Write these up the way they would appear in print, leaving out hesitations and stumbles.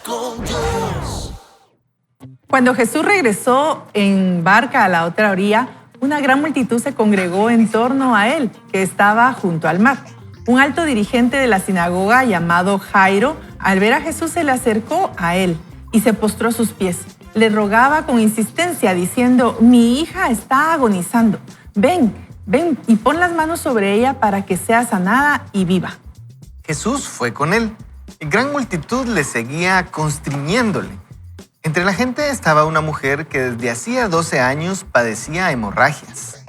con Dios. Cuando Jesús regresó en barca a la otra orilla, una gran multitud se congregó en torno a él, que estaba junto al mar. Un alto dirigente de la sinagoga llamado Jairo, al ver a Jesús, se le acercó a él y se postró a sus pies. Le rogaba con insistencia, diciendo: mi hija está agonizando. Ven y pon las manos sobre ella para que sea sanada y viva. Jesús fue con él. Gran multitud le seguía constriñéndole. Entre la gente estaba una mujer que desde hacía 12 años padecía hemorragias.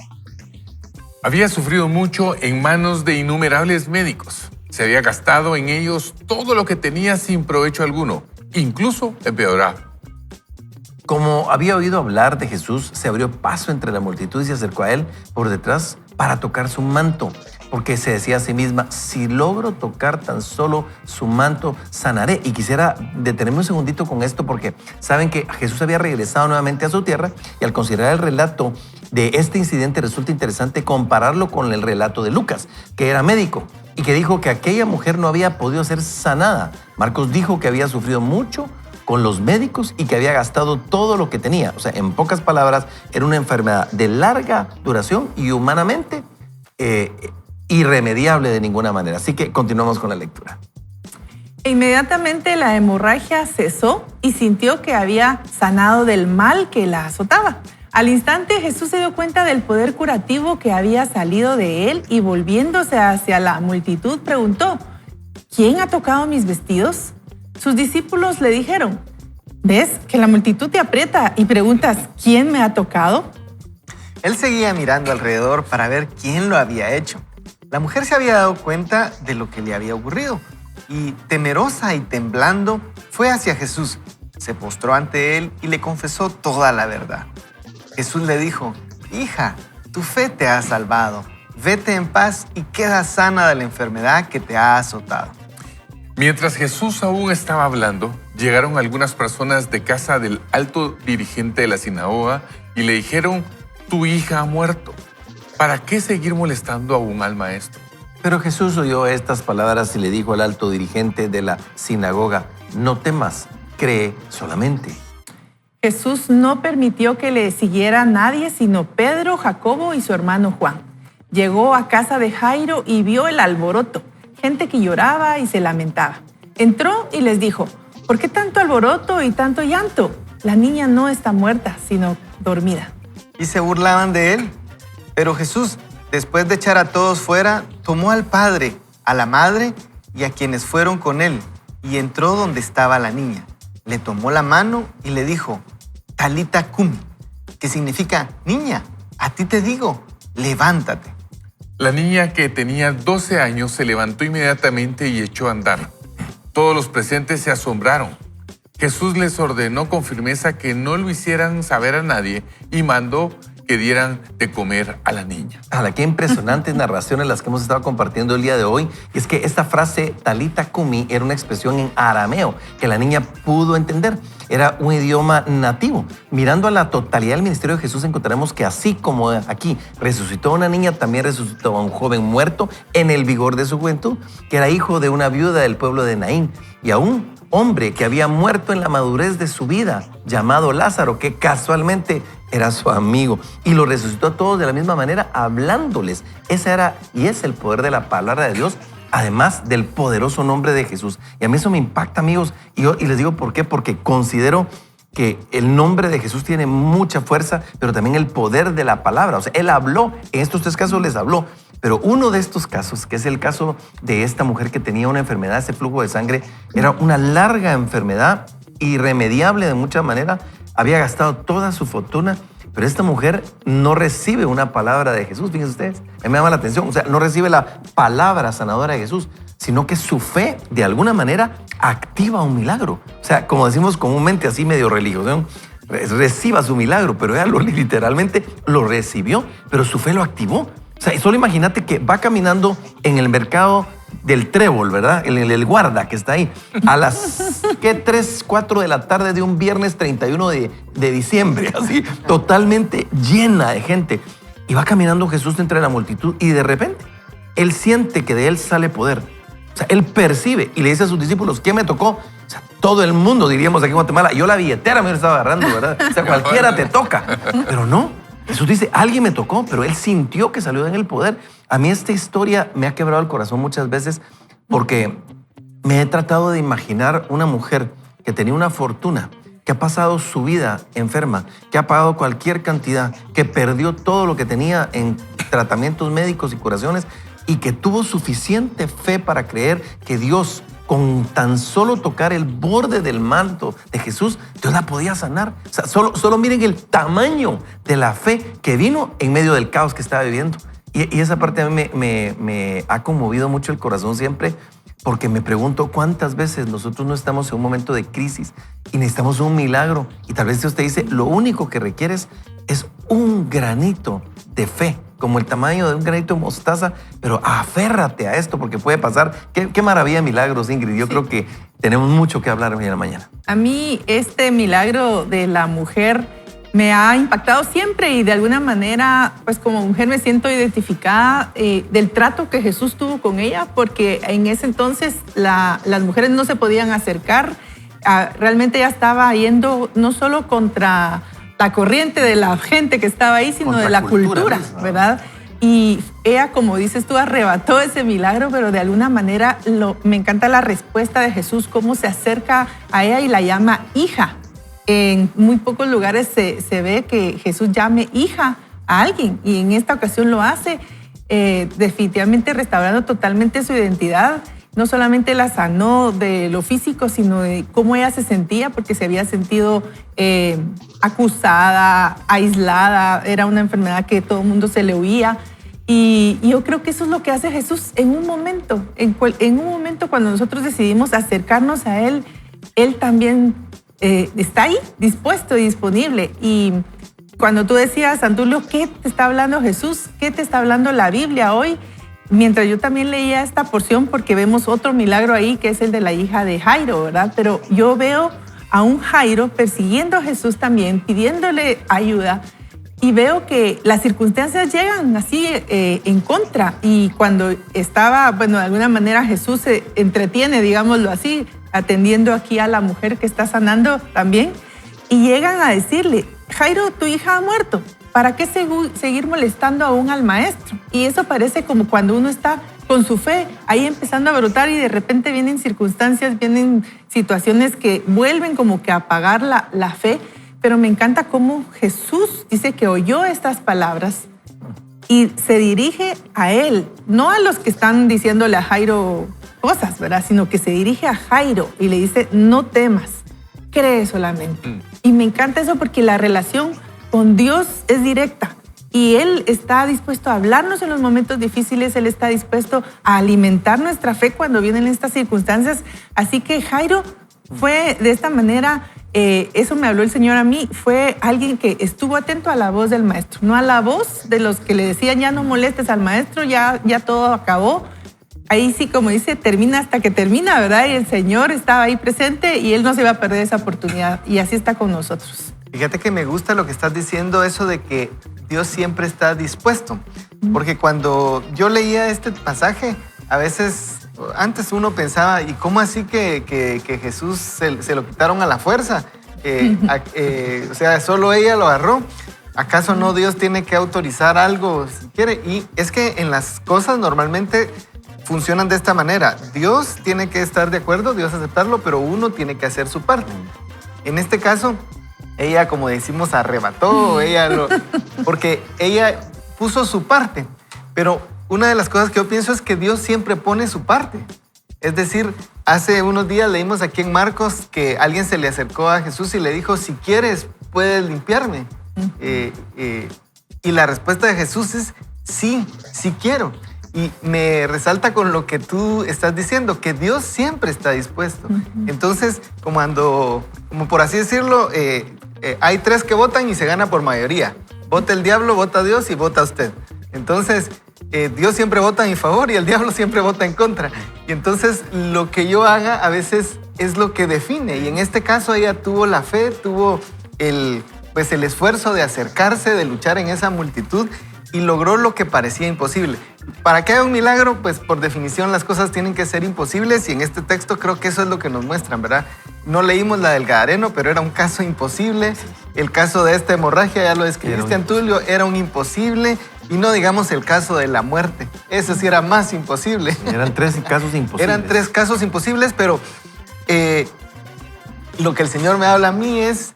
Había sufrido mucho en manos de innumerables médicos. Se había gastado en ellos todo lo que tenía sin provecho alguno, incluso empeoraba. Como había oído hablar de Jesús, se abrió paso entre la multitud y se acercó a él por detrás para tocar su manto, porque se decía a sí misma: si logro tocar tan solo su manto, sanaré. Y quisiera detenerme un segundito con esto, porque saben que Jesús había regresado nuevamente a su tierra, y al considerar el relato de este incidente resulta interesante compararlo con el relato de Lucas, que era médico y que dijo que aquella mujer no había podido ser sanada. Marcos dijo que había sufrido mucho con los médicos y que había gastado todo lo que tenía. O sea, en pocas palabras, era una enfermedad de larga duración y humanamente irremediable de ninguna manera. Así que continuamos con la lectura. E inmediatamente la hemorragia cesó y sintió que había sanado del mal que la azotaba. Al instante Jesús se dio cuenta del poder curativo que había salido de él y, volviéndose hacia la multitud, preguntó: ¿quién ha tocado mis vestidos? Sus discípulos le dijeron: ¿ves que la multitud te aprieta y preguntas quién me ha tocado? Él seguía mirando alrededor para ver quién lo había hecho. La mujer se había dado cuenta de lo que le había ocurrido y, temerosa y temblando, fue hacia Jesús. Se postró ante él y le confesó toda la verdad. Jesús le dijo: hija, tu fe te ha salvado. Vete en paz y queda sana de la enfermedad que te ha azotado. Mientras Jesús aún estaba hablando, llegaron algunas personas de casa del alto dirigente de la sinagoga y le dijeron: tu hija ha muerto. ¿Para qué seguir molestando aún al maestro? Pero Jesús oyó estas palabras y le dijo al alto dirigente de la sinagoga: no temas, cree solamente. Jesús no permitió que le siguiera nadie sino Pedro, Jacobo y su hermano Juan. Llegó a casa de Jairo y vio el alboroto, gente que lloraba y se lamentaba. Entró y les dijo: ¿por qué tanto alboroto y tanto llanto? La niña no está muerta, sino dormida. Y se burlaban de él. Pero Jesús, después de echar a todos fuera, tomó al padre, a la madre y a quienes fueron con él, y entró donde estaba la niña. Le tomó la mano y le dijo: Talita cumi, que significa: niña, a ti te digo, levántate. La niña, que tenía 12 años, se levantó inmediatamente y echó a andar. Todos los presentes se asombraron. Jesús les ordenó con firmeza que no lo hicieran saber a nadie y mandó que dieran de comer a la niña. Qué impresionantes narraciones las que hemos estado compartiendo el día de hoy. Y es que esta frase Talita cumi era una expresión en arameo que la niña pudo entender. Era un idioma nativo. Mirando a la totalidad del ministerio de Jesús, encontraremos que así como aquí resucitó a una niña, también resucitó a un joven muerto en el vigor de su juventud, que era hijo de una viuda del pueblo de Naín, y a un hombre que había muerto en la madurez de su vida, llamado Lázaro, que casualmente era su amigo, y lo resucitó a todos de la misma manera, hablándoles. Ese era y es el poder de la palabra de Dios, además del poderoso nombre de Jesús. Y a mí eso me impacta, amigos, y les digo por qué, porque considero que el nombre de Jesús tiene mucha fuerza, pero también el poder de la palabra. O sea, él habló, en estos 3 casos les habló, pero uno de estos casos, que es el caso de esta mujer que tenía una enfermedad, ese flujo de sangre, era una larga enfermedad, irremediable de mucha manera, había gastado toda su fortuna, pero esta mujer no recibe una palabra de Jesús. Fíjense ustedes, a mí me llama la atención, o sea, no recibe la palabra sanadora de Jesús, sino que su fe, de alguna manera, activa un milagro. O sea, como decimos comúnmente, así medio religioso, reciba su milagro, pero ella literalmente lo recibió, pero su fe lo activó. O sea, solo imagínate que va caminando en el mercado del Trébol, ¿verdad? El guarda que está ahí, a las 3, 4 de la tarde de un viernes 31 de diciembre, así, totalmente llena de gente. Y va caminando Jesús entre la multitud y de repente, él siente que de él sale poder. O sea, él percibe y le dice a sus discípulos, ¿quién me tocó? O sea, todo el mundo, diríamos aquí en Guatemala, yo la billetera me lo estaba agarrando, ¿verdad? O sea, cualquiera te toca. Pero no, Jesús dice, alguien me tocó, pero él sintió que salió en el poder. A mí esta historia me ha quebrado el corazón muchas veces porque me he tratado de imaginar una mujer que tenía una fortuna, que ha pasado su vida enferma, que ha pagado cualquier cantidad, que perdió todo lo que tenía en tratamientos médicos y curaciones y que tuvo suficiente fe para creer que Dios, con tan solo tocar el borde del manto de Jesús, Dios la podía sanar. O sea, solo miren el tamaño de la fe que vino en medio del caos que estaba viviendo. Y esa parte a mí me ha conmovido mucho el corazón siempre, porque me pregunto cuántas veces nosotros no estamos en un momento de crisis y necesitamos un milagro. Y tal vez Dios te dice, lo único que requieres es un granito de fe, como el tamaño de un granito de mostaza, pero aférrate a esto porque puede pasar. Qué maravilla de milagros, Ingrid. Yo creo que tenemos mucho que hablar hoy en la mañana. A mí este milagro de la mujer me ha impactado siempre y de alguna manera, pues como mujer me siento identificada del trato que Jesús tuvo con ella, porque en ese entonces las mujeres no se podían acercar. Realmente ella estaba yendo no solo contra la corriente de la gente que estaba ahí, sino Contra de la cultura, misma. ¿verdad? Y ella, como dices tú, arrebató ese milagro, pero de alguna manera me encanta la respuesta de Jesús, cómo se acerca a ella y la llama hija. En muy pocos lugares se ve que Jesús llame hija a alguien y en esta ocasión lo hace, definitivamente restaurando totalmente su identidad. No solamente la sanó de lo físico, sino de cómo ella se sentía, porque se había sentido acusada, aislada, era una enfermedad que todo el mundo se le huía. Y yo creo que eso es lo que hace Jesús en un momento. En un momento cuando nosotros decidimos acercarnos a Él, Él también está ahí, dispuesto y disponible. Y cuando tú decías, Antulio, ¿qué te está hablando Jesús? ¿Qué te está hablando la Biblia hoy? Mientras yo también leía esta porción, porque vemos otro milagro ahí, que es el de la hija de Jairo, ¿verdad? Pero yo veo a un Jairo persiguiendo a Jesús también, pidiéndole ayuda, y veo que las circunstancias llegan así en contra. Y cuando estaba, bueno, de alguna manera Jesús se entretiene, digámoslo así, atendiendo aquí a la mujer que está sanando también, y llegan a decirle, Jairo, tu hija ha muerto. ¿Para qué seguir molestando aún al maestro? Y eso parece como cuando uno está con su fe ahí empezando a brotar y de repente vienen circunstancias, vienen situaciones que vuelven como que a apagar la fe. Pero me encanta cómo Jesús dice que oyó estas palabras y se dirige a él, no a los que están diciéndole a Jairo cosas, ¿verdad? Sino que se dirige a Jairo y le dice, no temas, cree solamente. Y me encanta eso porque la relación con Dios es directa y Él está dispuesto a hablarnos en los momentos difíciles, Él está dispuesto a alimentar nuestra fe cuando vienen estas circunstancias. Así que Jairo fue de esta manera, eso me habló el Señor a mí, fue alguien que estuvo atento a la voz del maestro, no a la voz de los que le decían ya no molestes al maestro, ya todo acabó. Ahí sí, como dice, termina hasta que termina, ¿verdad? Y el Señor estaba ahí presente y Él no se va a perder esa oportunidad y así está con nosotros. Fíjate que me gusta lo que estás diciendo, eso de que Dios siempre está dispuesto. Porque cuando yo leía este pasaje, a veces, antes uno pensaba, ¿y cómo así que Jesús se lo quitaron a la fuerza? O sea, solo ella lo agarró. ¿Acaso no Dios tiene que autorizar algo si quiere? Y es que en las cosas normalmente funcionan de esta manera. Dios tiene que estar de acuerdo, Dios aceptarlo, pero uno tiene que hacer su parte. En este caso, ella, como decimos, arrebató, porque ella puso su parte. Pero una de las cosas que yo pienso es que Dios siempre pone su parte. Es decir, hace unos días leímos aquí en Marcos que alguien se le acercó a Jesús y le dijo, si quieres, puedes limpiarme. Y la respuesta de Jesús es, sí quiero. Y me resalta con lo que tú estás diciendo, que Dios siempre está dispuesto. Entonces, como por así decirlo, hay 3 que votan y se gana por mayoría. Vota el diablo, vota Dios y vota usted. Entonces, Dios siempre vota a mi favor y el diablo siempre vota en contra. Y entonces, lo que yo haga a veces es lo que define. Y en este caso, ella tuvo la fe, tuvo el esfuerzo de acercarse, de luchar en esa multitud y logró lo que parecía imposible. para que haya un milagro, pues por definición las cosas tienen que ser imposibles y en este texto creo que eso es lo que nos muestran, ¿verdad? No leímos la del Gadareno, pero era un caso imposible. El caso de esta hemorragia, ya lo describiste, Antulio, era un imposible. Y no digamos el caso de la muerte. Ese sí era más imposible. Eran 3 casos imposibles. Eran 3 casos imposibles, pero lo que el Señor me habla a mí es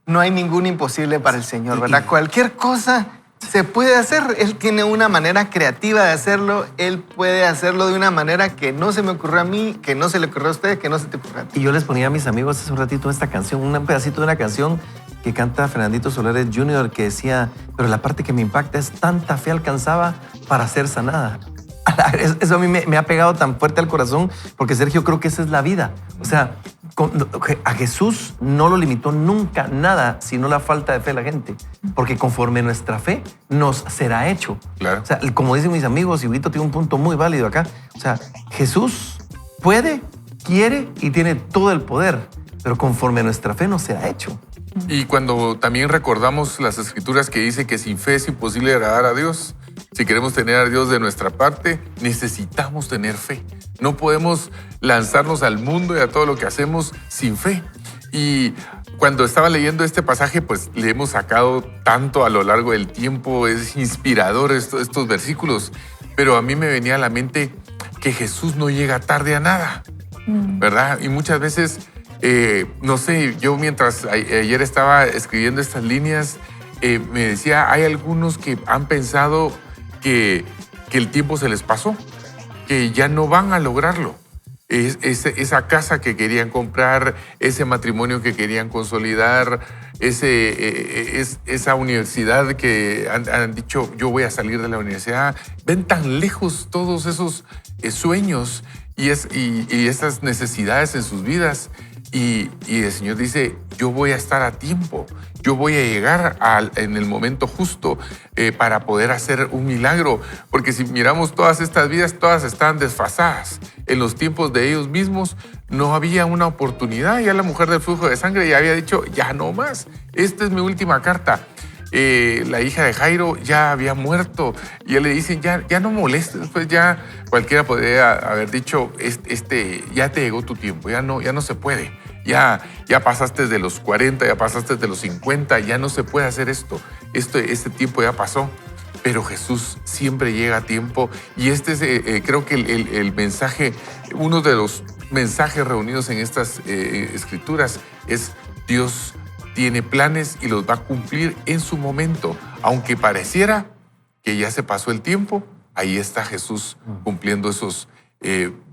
no hay ningún imposible para el Señor, ¿verdad? Cualquier cosa se puede hacer. Él tiene una manera creativa de hacerlo. Él puede hacerlo de una manera que no se me ocurrió a mí, que no se le ocurrió a usted, que no se te ocurrió a ti. Y yo les ponía a mis amigos hace un ratito esta canción, un pedacito de una canción que canta Fernandito Solares Jr. que decía, pero la parte que me impacta es tanta fe alcanzaba para ser sanada. Eso a mí me ha pegado tan fuerte al corazón porque, Sergio, creo que esa es la vida. O sea, a Jesús no lo limitó nunca nada, sino la falta de fe de la gente. Porque conforme nuestra fe nos será hecho. Claro. O sea, como dicen mis amigos, y Huguito tiene un punto muy válido acá. O sea, Jesús puede, quiere y tiene todo el poder, pero conforme nuestra fe nos será hecho. Y cuando también recordamos las escrituras que dice que sin fe es imposible agradar a Dios, si queremos tener a Dios de nuestra parte, necesitamos tener fe. No podemos lanzarnos al mundo y a todo lo que hacemos sin fe. Y cuando estaba leyendo este pasaje, pues le hemos sacado tanto a lo largo del tiempo. Es inspirador estos versículos. Pero a mí me venía a la mente que Jesús no llega tarde a nada, ¿verdad? Y muchas veces... no sé, yo mientras ayer estaba escribiendo estas líneas, me decía, hay algunos que han pensado que el tiempo se les pasó, que ya no van a lograrlo. Esa casa que querían comprar, ese matrimonio que querían consolidar, esa universidad que han dicho, yo voy a salir de la universidad. Ven tan lejos todos esos sueños y esas necesidades en sus vidas. Y el Señor dice, yo voy a estar a tiempo, yo voy a llegar en el momento justo para poder hacer un milagro. Porque si miramos todas estas vidas, todas están desfasadas. En los tiempos de ellos mismos no había una oportunidad. Ya la mujer del flujo de sangre ya había dicho, ya no más, esta es mi última carta. La hija de Jairo ya había muerto y él le dice, ya no molestes, pues ya cualquiera podría haber dicho, ya te llegó tu tiempo, ya no se puede, ya pasaste de los 40, ya pasaste de los 50, ya no se puede hacer esto, este tiempo ya pasó. Pero Jesús siempre llega a tiempo y creo que el mensaje, uno de los mensajes reunidos en estas escrituras es Dios tiene planes y los va a cumplir en su momento. Aunque pareciera que ya se pasó el tiempo, ahí está Jesús cumpliendo esos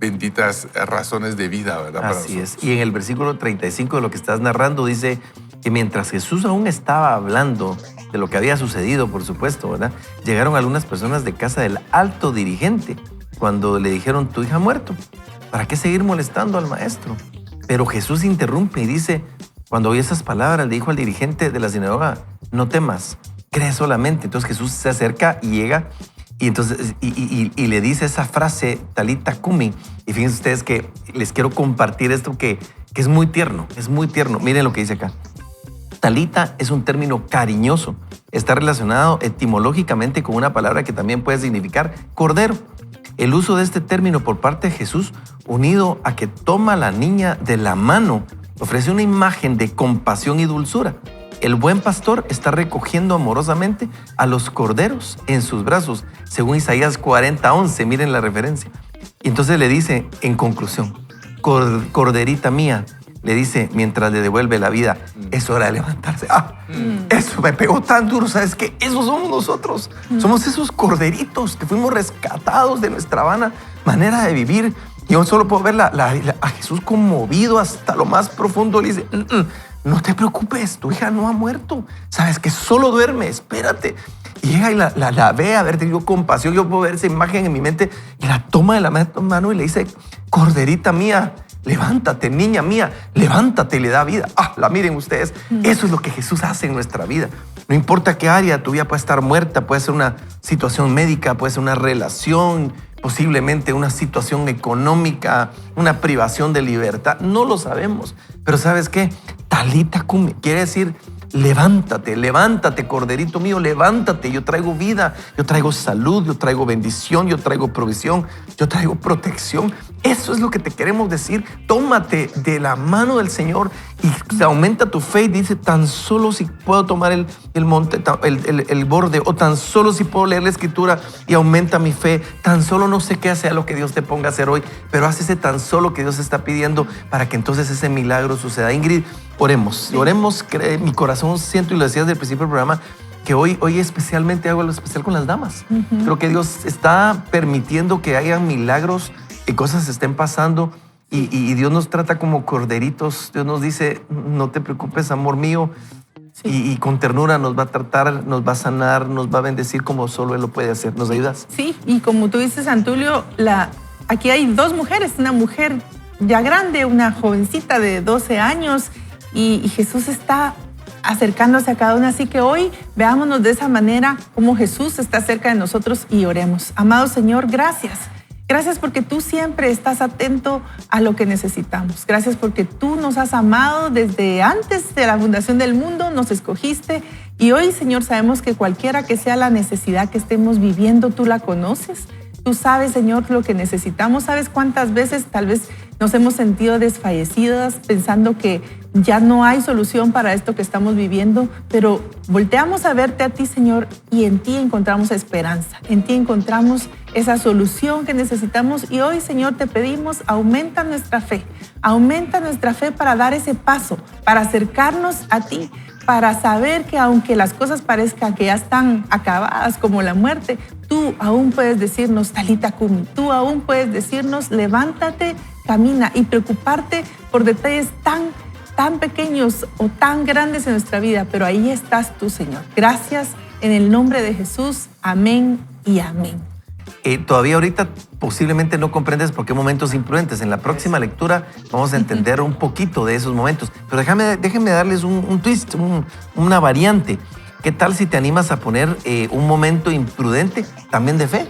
benditas razones de vida, ¿verdad? Así es. Y en el versículo 35 de lo que estás narrando dice que mientras Jesús aún estaba hablando de lo que había sucedido, por supuesto, ¿verdad? Llegaron algunas personas de casa del alto dirigente cuando le dijeron, tu hija ha muerto. ¿Para qué seguir molestando al maestro? Pero Jesús interrumpe y dice, cuando oí esas palabras, le dijo al dirigente de la sinagoga, no temas, cree solamente. Entonces Jesús se acerca y llega y entonces y le dice esa frase, Talita Cumi. Y fíjense ustedes que les quiero compartir esto que es muy tierno, es muy tierno. Miren lo que dice acá. Talita es un término cariñoso. Está relacionado etimológicamente con una palabra que también puede significar cordero. El uso de este término por parte de Jesús, unido a que toma a la niña de la mano, ofrece una imagen de compasión y dulzura. El buen pastor está recogiendo amorosamente a los corderos en sus brazos, según Isaías 40:11. Miren la referencia. Y entonces le dice, en conclusión, corderita mía, le dice mientras le devuelve la vida, es hora de levantarse. Eso me pegó tan duro, ¿sabes qué? Esos somos nosotros. Somos esos corderitos que fuimos rescatados de nuestra vana manera de vivir. Y yo solo puedo ver a Jesús conmovido hasta lo más profundo. Le dice, no te preocupes, tu hija no ha muerto. Sabes que solo duerme, espérate. Y llega y la ve, haber tenido compasión. Yo puedo ver esa imagen en mi mente y la toma de la mano y le dice, corderita mía, levántate, niña mía, levántate, y le da vida. La miren ustedes, eso es lo que Jesús hace en nuestra vida. No importa qué área de tu vida puede estar muerta, puede ser una situación médica, puede ser una relación, posiblemente una situación económica, una privación de libertad, no lo sabemos. Pero ¿sabes qué? Talita Cumi quiere decir, levántate, levántate, corderito mío, levántate. Yo traigo vida, yo traigo salud, yo traigo bendición, yo traigo provisión, yo traigo protección. Eso es lo que te queremos decir. Tómate de la mano del Señor y se aumenta tu fe y dice, tan solo si puedo tomar el monte, el borde, o tan solo si puedo leer la escritura y aumenta mi fe, tan solo no sé qué sea lo que Dios te ponga a hacer hoy, pero haz ese tan solo que Dios está pidiendo para que entonces ese milagro suceda. Ingrid, oremos, oremos. Mi corazón siento, y lo decías desde el principio del programa, que hoy especialmente hago lo especial con las damas. Creo que Dios está permitiendo que hayan milagros, que cosas estén pasando, y Dios nos trata como corderitos. Dios nos dice, no te preocupes, amor mío. Y con ternura nos va a tratar, nos va a sanar, nos va a bendecir como solo Él lo puede hacer. ¿Nos ayudas? Sí, y como tú dices, Antulio, aquí hay dos mujeres, una mujer ya grande, una jovencita de 12 años, y Jesús está acercándose a cada una. Así que hoy veámonos de esa manera, como Jesús está cerca de nosotros, y oremos. Amado Señor, gracias. Gracias porque tú siempre estás atento a lo que necesitamos. Gracias porque tú nos has amado desde antes de la fundación del mundo, nos escogiste, y hoy, Señor, sabemos que cualquiera que sea la necesidad que estemos viviendo, tú la conoces. Tú sabes, Señor, lo que necesitamos. Sabes cuántas veces tal vez nos hemos sentido desfallecidas pensando que ya no hay solución para esto que estamos viviendo, pero volteamos a verte a ti, Señor, y en ti encontramos esperanza. En ti encontramos esa solución que necesitamos, y hoy, Señor, te pedimos, aumenta nuestra fe para dar ese paso, para acercarnos a ti, para saber que aunque las cosas parezcan que ya están acabadas, como la muerte, tú aún puedes decirnos, Talita Kumi, tú aún puedes decirnos, levántate, camina, y preocuparte por detalles tan pequeños o tan grandes en nuestra vida, pero ahí estás tú, Señor. Gracias, en el nombre de Jesús, amén y amén. Todavía ahorita posiblemente no comprendes por qué momentos imprudentes. En la próxima lectura vamos a entender un poquito de esos momentos. Pero déjenme darles un twist, una variante. ¿Qué tal si te animas a poner un momento imprudente también de fe?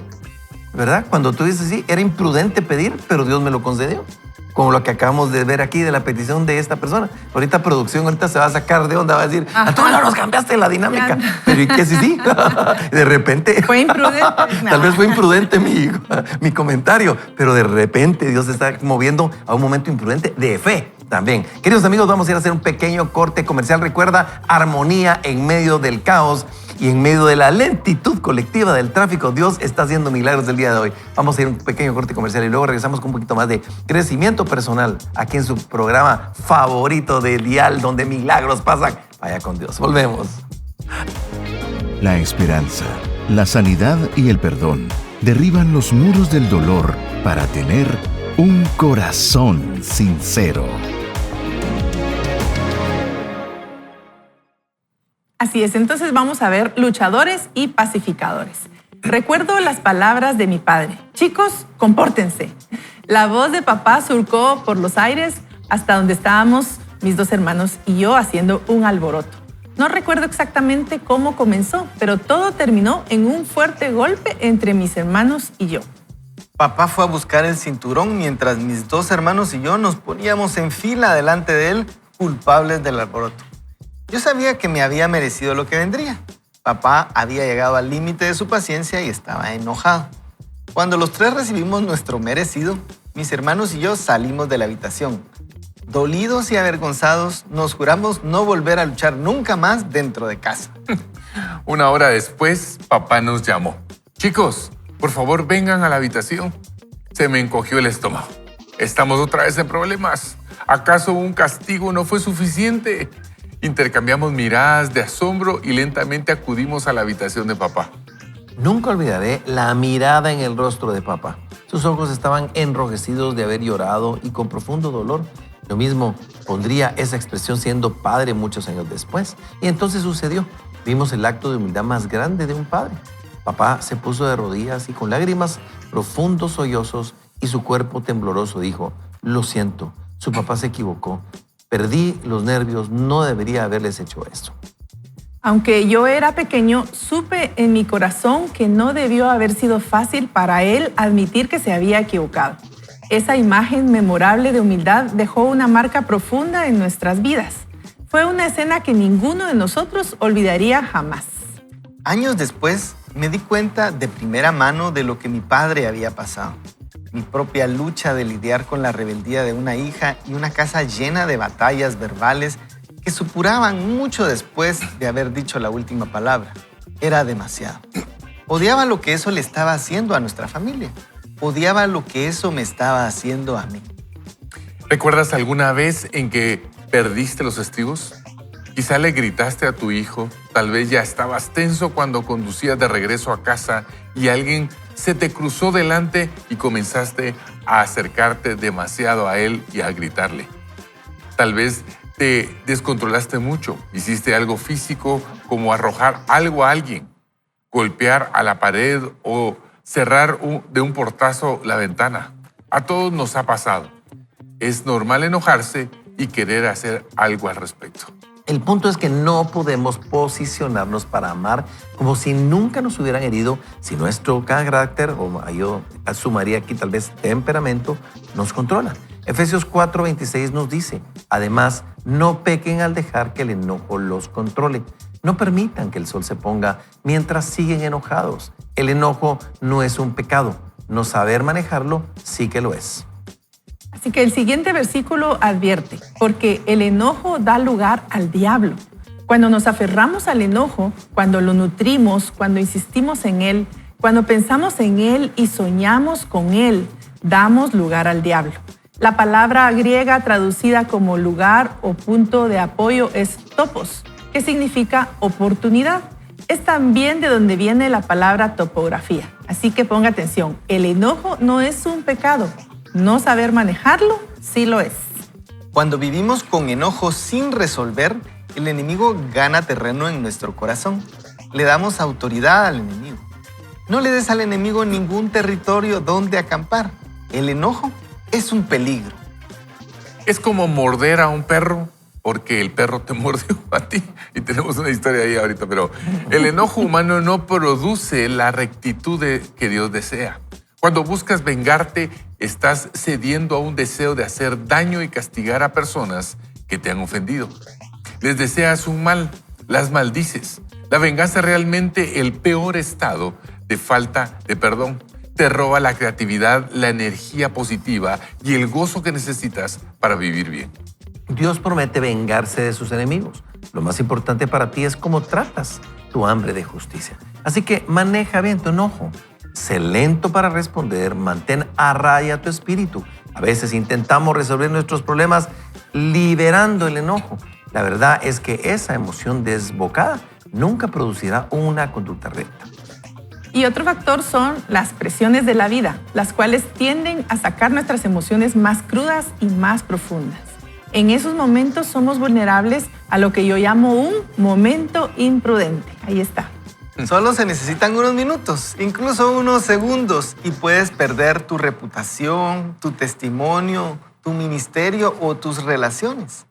¿Verdad? Cuando tú dices, sí, era imprudente pedir, pero Dios me lo concedió. Como lo que acabamos de ver aquí de la petición de esta persona. Ahorita producción se va a sacar de onda, va a decir, Antonio, nos cambiaste la dinámica. Pero ¿y qué sí? De repente. Fue imprudente. Tal vez fue imprudente mi comentario, pero de repente Dios está moviendo a un momento imprudente de fe también. Queridos amigos, vamos a ir a hacer un pequeño corte comercial. Recuerda, armonía en medio del caos y en medio de la lentitud colectiva del tráfico. Dios está haciendo milagros el día de hoy. Vamos a ir a un pequeño corte comercial y luego regresamos con un poquito más de crecimiento personal aquí en su programa favorito de Dial, donde milagros pasan. Vaya con Dios. Volvemos. La esperanza, la sanidad y el perdón derriban los muros del dolor para tener un corazón sincero. Así es, entonces vamos a ver luchadores y pacificadores. Recuerdo las palabras de mi padre. Chicos, compórtense. La voz de papá surcó por los aires hasta donde estábamos mis dos hermanos y yo haciendo un alboroto. No recuerdo exactamente cómo comenzó, pero todo terminó en un fuerte golpe entre mis hermanos y yo. Papá fue a buscar el cinturón mientras mis dos hermanos y yo nos poníamos en fila delante de él, culpables del alboroto. Yo sabía que me había merecido lo que vendría. Papá había llegado al límite de su paciencia y estaba enojado. Cuando los tres recibimos nuestro merecido, mis hermanos y yo salimos de la habitación. Dolidos y avergonzados, nos juramos no volver a luchar nunca más dentro de casa. Una hora después, papá nos llamó. Chicos, por favor, vengan a la habitación. Se me encogió el estómago. Estamos otra vez en problemas. ¿Acaso un castigo no fue suficiente? Intercambiamos miradas de asombro y lentamente acudimos a la habitación de papá. Nunca olvidaré la mirada en el rostro de papá. Sus ojos estaban enrojecidos de haber llorado y con profundo dolor. Yo mismo pondría esa expresión siendo padre muchos años después. Y entonces sucedió. Vimos el acto de humildad más grande de un padre. Papá se puso de rodillas y con lágrimas, profundos sollozos y su cuerpo tembloroso dijo, lo siento, su papá se equivocó. Perdí los nervios, no debería haberles hecho esto. Aunque yo era pequeño, supe en mi corazón que no debió haber sido fácil para él admitir que se había equivocado. Esa imagen memorable de humildad dejó una marca profunda en nuestras vidas. Fue una escena que ninguno de nosotros olvidaría jamás. Años después, me di cuenta de primera mano de lo que mi padre había pasado. Mi propia lucha de lidiar con la rebeldía de una hija y una casa llena de batallas verbales que supuraban mucho después de haber dicho la última palabra. Era demasiado. Odiaba lo que eso le estaba haciendo a nuestra familia. Odiaba lo que eso me estaba haciendo a mí. ¿Recuerdas alguna vez en que perdiste los estribos? Quizá le gritaste a tu hijo, tal vez ya estabas tenso cuando conducías de regreso a casa y alguien se te cruzó delante y comenzaste a acercarte demasiado a él y a gritarle. Tal vez te descontrolaste mucho, hiciste algo físico como arrojar algo a alguien, golpear a la pared o cerrar de un portazo la ventana. A todos nos ha pasado. Es normal enojarse y querer hacer algo al respecto. El punto es que no podemos posicionarnos para amar como si nunca nos hubieran herido, si nuestro carácter, o yo sumaría aquí tal vez temperamento, nos controla. Efesios 4:26 nos dice, además, no pequen al dejar que el enojo los controle. No permitan que el sol se ponga mientras siguen enojados. El enojo no es un pecado. No saber manejarlo sí que lo es. Así que el siguiente versículo advierte, porque el enojo da lugar al diablo. Cuando nos aferramos al enojo, cuando lo nutrimos, cuando insistimos en él, cuando pensamos en él y soñamos con él, damos lugar al diablo. La palabra griega traducida como lugar o punto de apoyo es topos, que significa oportunidad. Es también de donde viene la palabra topografía. Así que ponga atención, el enojo no es un pecado. No saber manejarlo sí lo es. Cuando vivimos con enojo sin resolver, el enemigo gana terreno en nuestro corazón. Le damos autoridad al enemigo. No le des al enemigo ningún territorio donde acampar. El enojo es un peligro. Es como morder a un perro porque el perro te mordió a ti. Y tenemos una historia ahí ahorita, pero el enojo humano no produce la rectitud que Dios desea. Cuando buscas vengarte, estás cediendo a un deseo de hacer daño y castigar a personas que te han ofendido. Les deseas un mal, las maldices. La venganza es realmente el peor estado de falta de perdón. Te roba la creatividad, la energía positiva y el gozo que necesitas para vivir bien. Dios promete vengarse de sus enemigos. Lo más importante para ti es cómo tratas tu hambre de justicia. Así que maneja bien tu enojo. Sé lento para responder, mantén a raya tu espíritu. A veces intentamos resolver nuestros problemas liberando el enojo. La verdad es que esa emoción desbocada nunca producirá una conducta recta. Y otro factor son las presiones de la vida, las cuales tienden a sacar nuestras emociones más crudas y más profundas. En esos momentos somos vulnerables a lo que yo llamo un momento imprudente. Ahí está. Solo se necesitan unos minutos, incluso unos segundos, y puedes perder tu reputación, tu testimonio, tu ministerio o tus relaciones.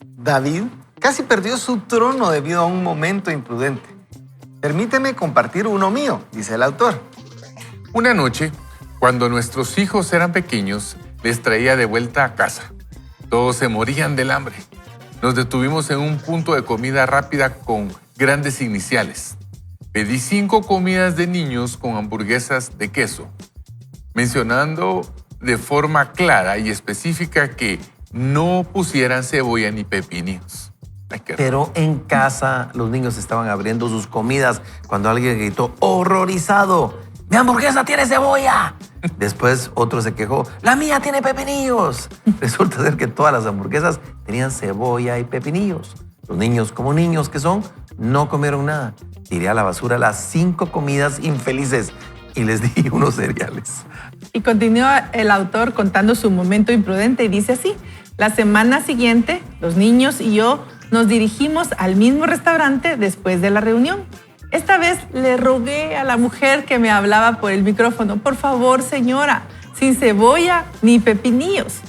David casi perdió su trono debido a un momento imprudente. Permíteme compartir uno mío, dice el autor. Una noche, cuando nuestros hijos eran pequeños, les traía de vuelta a casa. Todos se morían del hambre. Nos detuvimos en un punto de comida rápida con grandes iniciales. Pedí 5 comidas de niños con hamburguesas de queso, mencionando de forma clara y específica que no pusieran cebolla ni pepinillos. Pero en casa los niños estaban abriendo sus comidas cuando alguien gritó, ¡horrorizado! ¡Mi hamburguesa tiene cebolla! Después otro se quejó, ¡la mía tiene pepinillos! Resulta ser que todas las hamburguesas tenían cebolla y pepinillos. Los niños, como niños que son, no comieron nada. Tiré a la basura las 5 comidas infelices y les di unos cereales. Y continúa el autor contando su momento imprudente y dice así, la semana siguiente, los niños y yo nos dirigimos al mismo restaurante después de la reunión. Esta vez le rogué a la mujer que me hablaba por el micrófono, por favor, señora, sin cebolla ni pepinillos.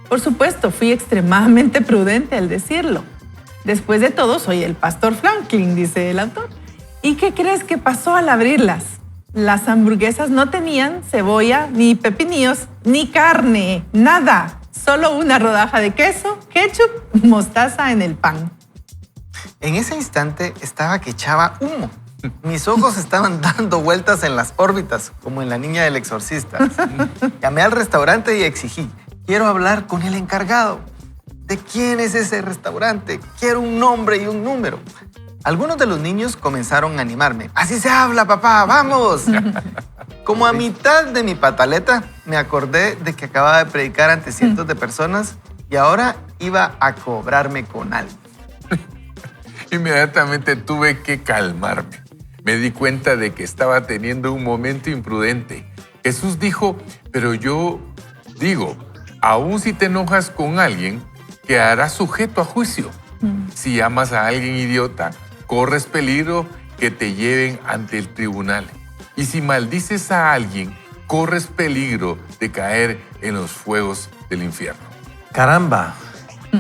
Por supuesto, fui extremadamente prudente al decirlo. Después de todo, soy el pastor Franklin, dice el autor. ¿Y qué crees que pasó al abrirlas? Las hamburguesas no tenían cebolla, ni pepinillos, ni carne, nada. Solo una rodaja de queso, ketchup, mostaza en el pan. En ese instante estaba que echaba humo. Mis ojos estaban dando vueltas en las órbitas, como en La Niña del Exorcista. Llamé al restaurante y exigí, quiero hablar con el encargado. ¿De quién es ese restaurante? Quiero un nombre y un número. Algunos de los niños comenzaron a animarme. Así se habla, papá, vamos. Como a mitad de mi pataleta, me acordé de que acababa de predicar ante cientos de personas y ahora iba a cobrarme con algo. Inmediatamente tuve que calmarme. Me di cuenta de que estaba teniendo un momento imprudente. Jesús dijo, pero yo digo, aún si te enojas con alguien, quedarás sujeto a juicio. Si amas a alguien idiota, corres peligro que te lleven ante el tribunal. Y si maldices a alguien, corres peligro de caer en los fuegos del infierno. Caramba,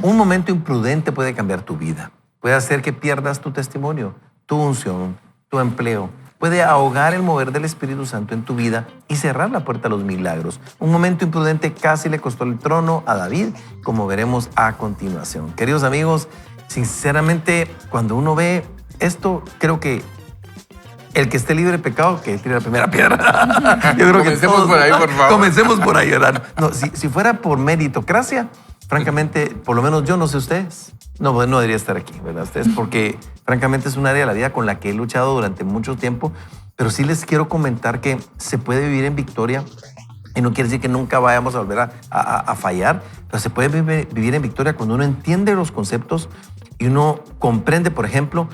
un momento imprudente puede cambiar tu vida. Puede hacer que pierdas tu testimonio, tu unción, tu empleo. Puede ahogar el mover del Espíritu Santo en tu vida y cerrar la puerta a los milagros. Un momento imprudente casi le costó el trono a David, como veremos a continuación. Queridos amigos, sinceramente, cuando uno ve esto, creo que el que esté libre de pecado, que tire la primera piedra. Yo creo Comencemos por ahí, por favor. Comencemos por ahí, ¿verdad? No, si fuera por meritocracia, francamente, por lo menos yo no sé ustedes, no debería estar aquí, ¿verdad? Ustedes, porque francamente es un área de la vida con la que he luchado durante mucho tiempo, pero sí les quiero comentar que se puede vivir en victoria y no quiere decir que nunca vayamos a volver a fallar, pero se puede vivir en victoria cuando uno entiende los conceptos y uno comprende, por ejemplo,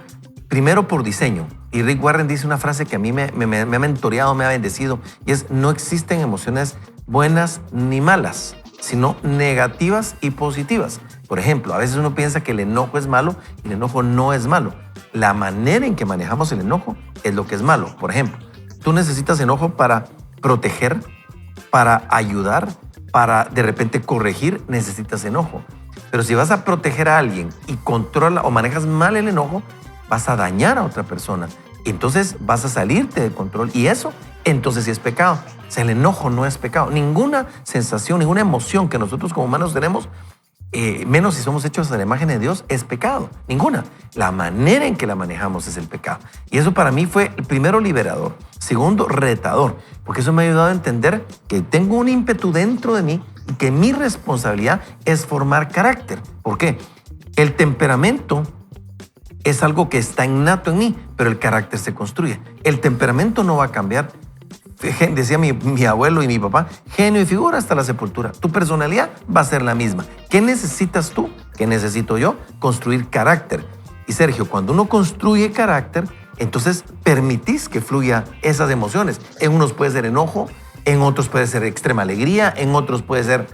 primero por diseño. Y Rick Warren dice una frase que a mí me ha mentoreado, me ha bendecido, y es: no existen emociones buenas ni malas, sino negativas y positivas. Por ejemplo, a veces uno piensa que el enojo es malo y el enojo no es malo. La manera en que manejamos el enojo es lo que es malo. Por ejemplo, tú necesitas enojo para proteger, para ayudar, para de repente corregir, necesitas enojo. Pero si vas a proteger a alguien y controla o manejas mal el enojo, vas a dañar a otra persona. Entonces vas a salirte de control y eso entonces sí es pecado. O sea, el enojo no es pecado. Ninguna sensación, ninguna emoción que nosotros como humanos tenemos, menos si somos hechos a la imagen de Dios, es pecado. Ninguna. La manera en que la manejamos es el pecado. Y eso para mí fue, el primero, liberador. Segundo, retador. Porque eso me ha ayudado a entender que tengo un ímpetu dentro de mí y que mi responsabilidad es formar carácter. ¿Por qué? El temperamento es algo que está innato en mí, pero el carácter se construye. El temperamento no va a cambiar. Decía mi abuelo y mi papá, genio y figura hasta la sepultura. Tu personalidad va a ser la misma. ¿Qué necesitas tú? ¿Qué necesito yo? Construir carácter. Y Sergio, cuando uno construye carácter, entonces permitís que fluya esas emociones. En unos puede ser enojo, en otros puede ser extrema alegría, en otros puede ser,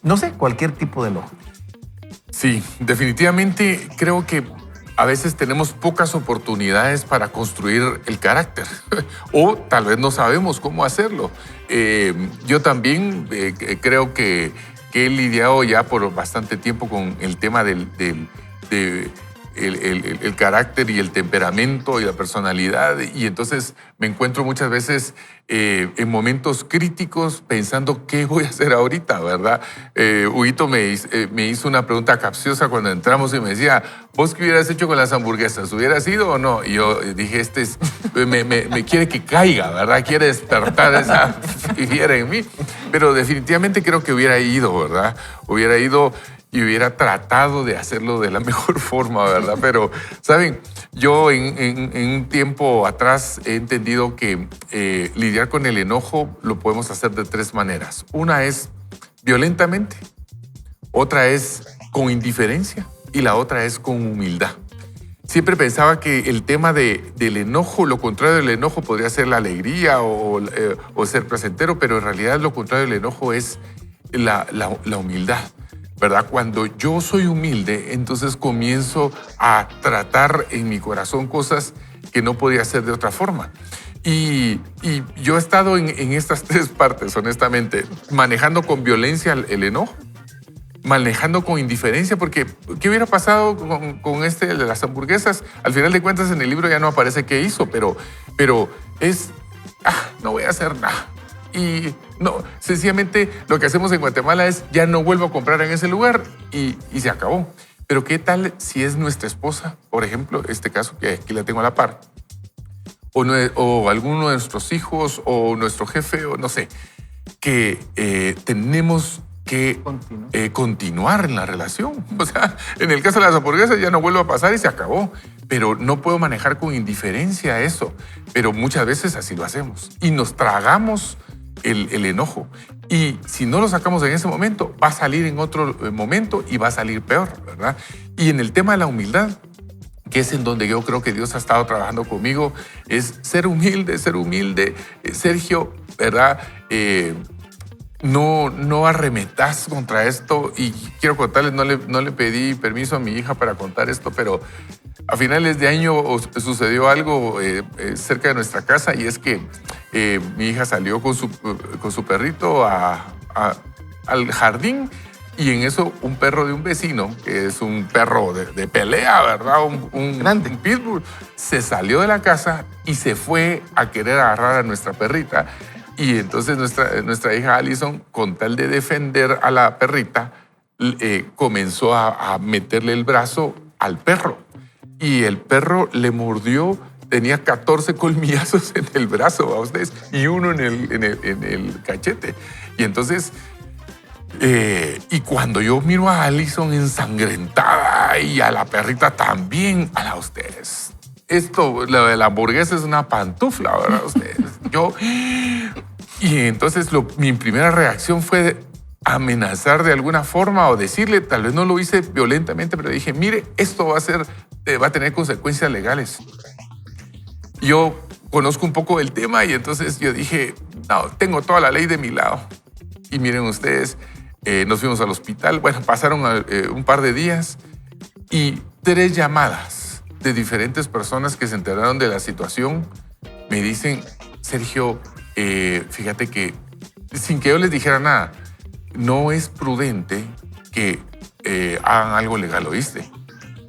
no sé, cualquier tipo de enojo. Sí, definitivamente creo que a veces tenemos pocas oportunidades para construir el carácter o tal vez no sabemos cómo hacerlo. Yo también creo que he lidiado ya por bastante tiempo con el tema del carácter y el temperamento y la personalidad, y entonces me encuentro muchas veces en momentos críticos pensando qué voy a hacer ahorita, ¿verdad? Huguito me hizo una pregunta capciosa cuando entramos y me decía, ¿vos qué hubieras hecho con las hamburguesas? ¿Hubieras ido o no? Y yo dije, me quiere que caiga, ¿verdad? Quiere despertar esa fiera en mí, pero definitivamente creo que hubiera ido, ¿verdad? Hubiera ido y hubiera tratado de hacerlo de la mejor forma, ¿verdad? Pero, ¿saben? Yo en un tiempo atrás he entendido que lidiar con el enojo lo podemos hacer de tres maneras. Una es violentamente, otra es con indiferencia y la otra es con humildad. Siempre pensaba que el tema del enojo, lo contrario del enojo podría ser la alegría o ser placentero, pero en realidad lo contrario del enojo es la humildad, ¿verdad? Cuando yo soy humilde, entonces comienzo a tratar en mi corazón cosas que no podía hacer de otra forma. Y yo he estado en estas tres partes, honestamente, manejando con violencia el enojo, manejando con indiferencia, porque ¿qué hubiera pasado con de las hamburguesas? Al final de cuentas en el libro ya no aparece qué hizo, pero es, no voy a hacer nada. Y no, sencillamente lo que hacemos en Guatemala es ya no vuelvo a comprar en ese lugar y se acabó. Pero ¿qué tal si es nuestra esposa, por ejemplo, este caso que aquí la tengo a la par? O alguno de nuestros hijos, o nuestro jefe, o no sé, que tenemos que continuar en la relación. O sea, en el caso de las hamburguesas ya no vuelve a pasar y se acabó. Pero no puedo manejar con indiferencia eso. Pero muchas veces así lo hacemos. Y nos tragamos el enojo. Y si no lo sacamos en ese momento, va a salir en otro momento y va a salir peor, ¿verdad? Y en el tema de la humildad, que es en donde yo creo que Dios ha estado trabajando conmigo, es ser humilde, ser humilde. Sergio, ¿verdad? No arremetas contra esto. Y quiero contarles, no le pedí permiso a mi hija para contar esto, pero a finales de año sucedió algo cerca de nuestra casa, y es que mi hija salió con su perrito al jardín, y en eso un perro de un vecino, que es un perro de pelea, ¿verdad? Un pitbull, se salió de la casa y se fue a querer agarrar a nuestra perrita. Y entonces nuestra hija Alison, con tal de defender a la perrita, comenzó a meterle el brazo al perro. Y el perro le mordió, tenía 14 colmillazos en el brazo, a ustedes, y uno en el cachete. Y entonces, y cuando yo miro a Alison ensangrentada y a la perrita también, a ustedes, esto, lo de la hamburguesa es una pantufla, ¿verdad? Ustedes, y entonces mi primera reacción fue amenazar de alguna forma o decirle, tal vez no lo hice violentamente, pero dije, mire, esto va a tener consecuencias legales. Yo conozco un poco el tema, y entonces yo dije, no, tengo toda la ley de mi lado. Y miren ustedes, nos fuimos al hospital. Bueno, pasaron un par de días y 3 llamadas de diferentes personas que se enteraron de la situación. Me dicen, Sergio, fíjate que, sin que yo les dijera nada, no es prudente que hagan algo legal, ¿oíste?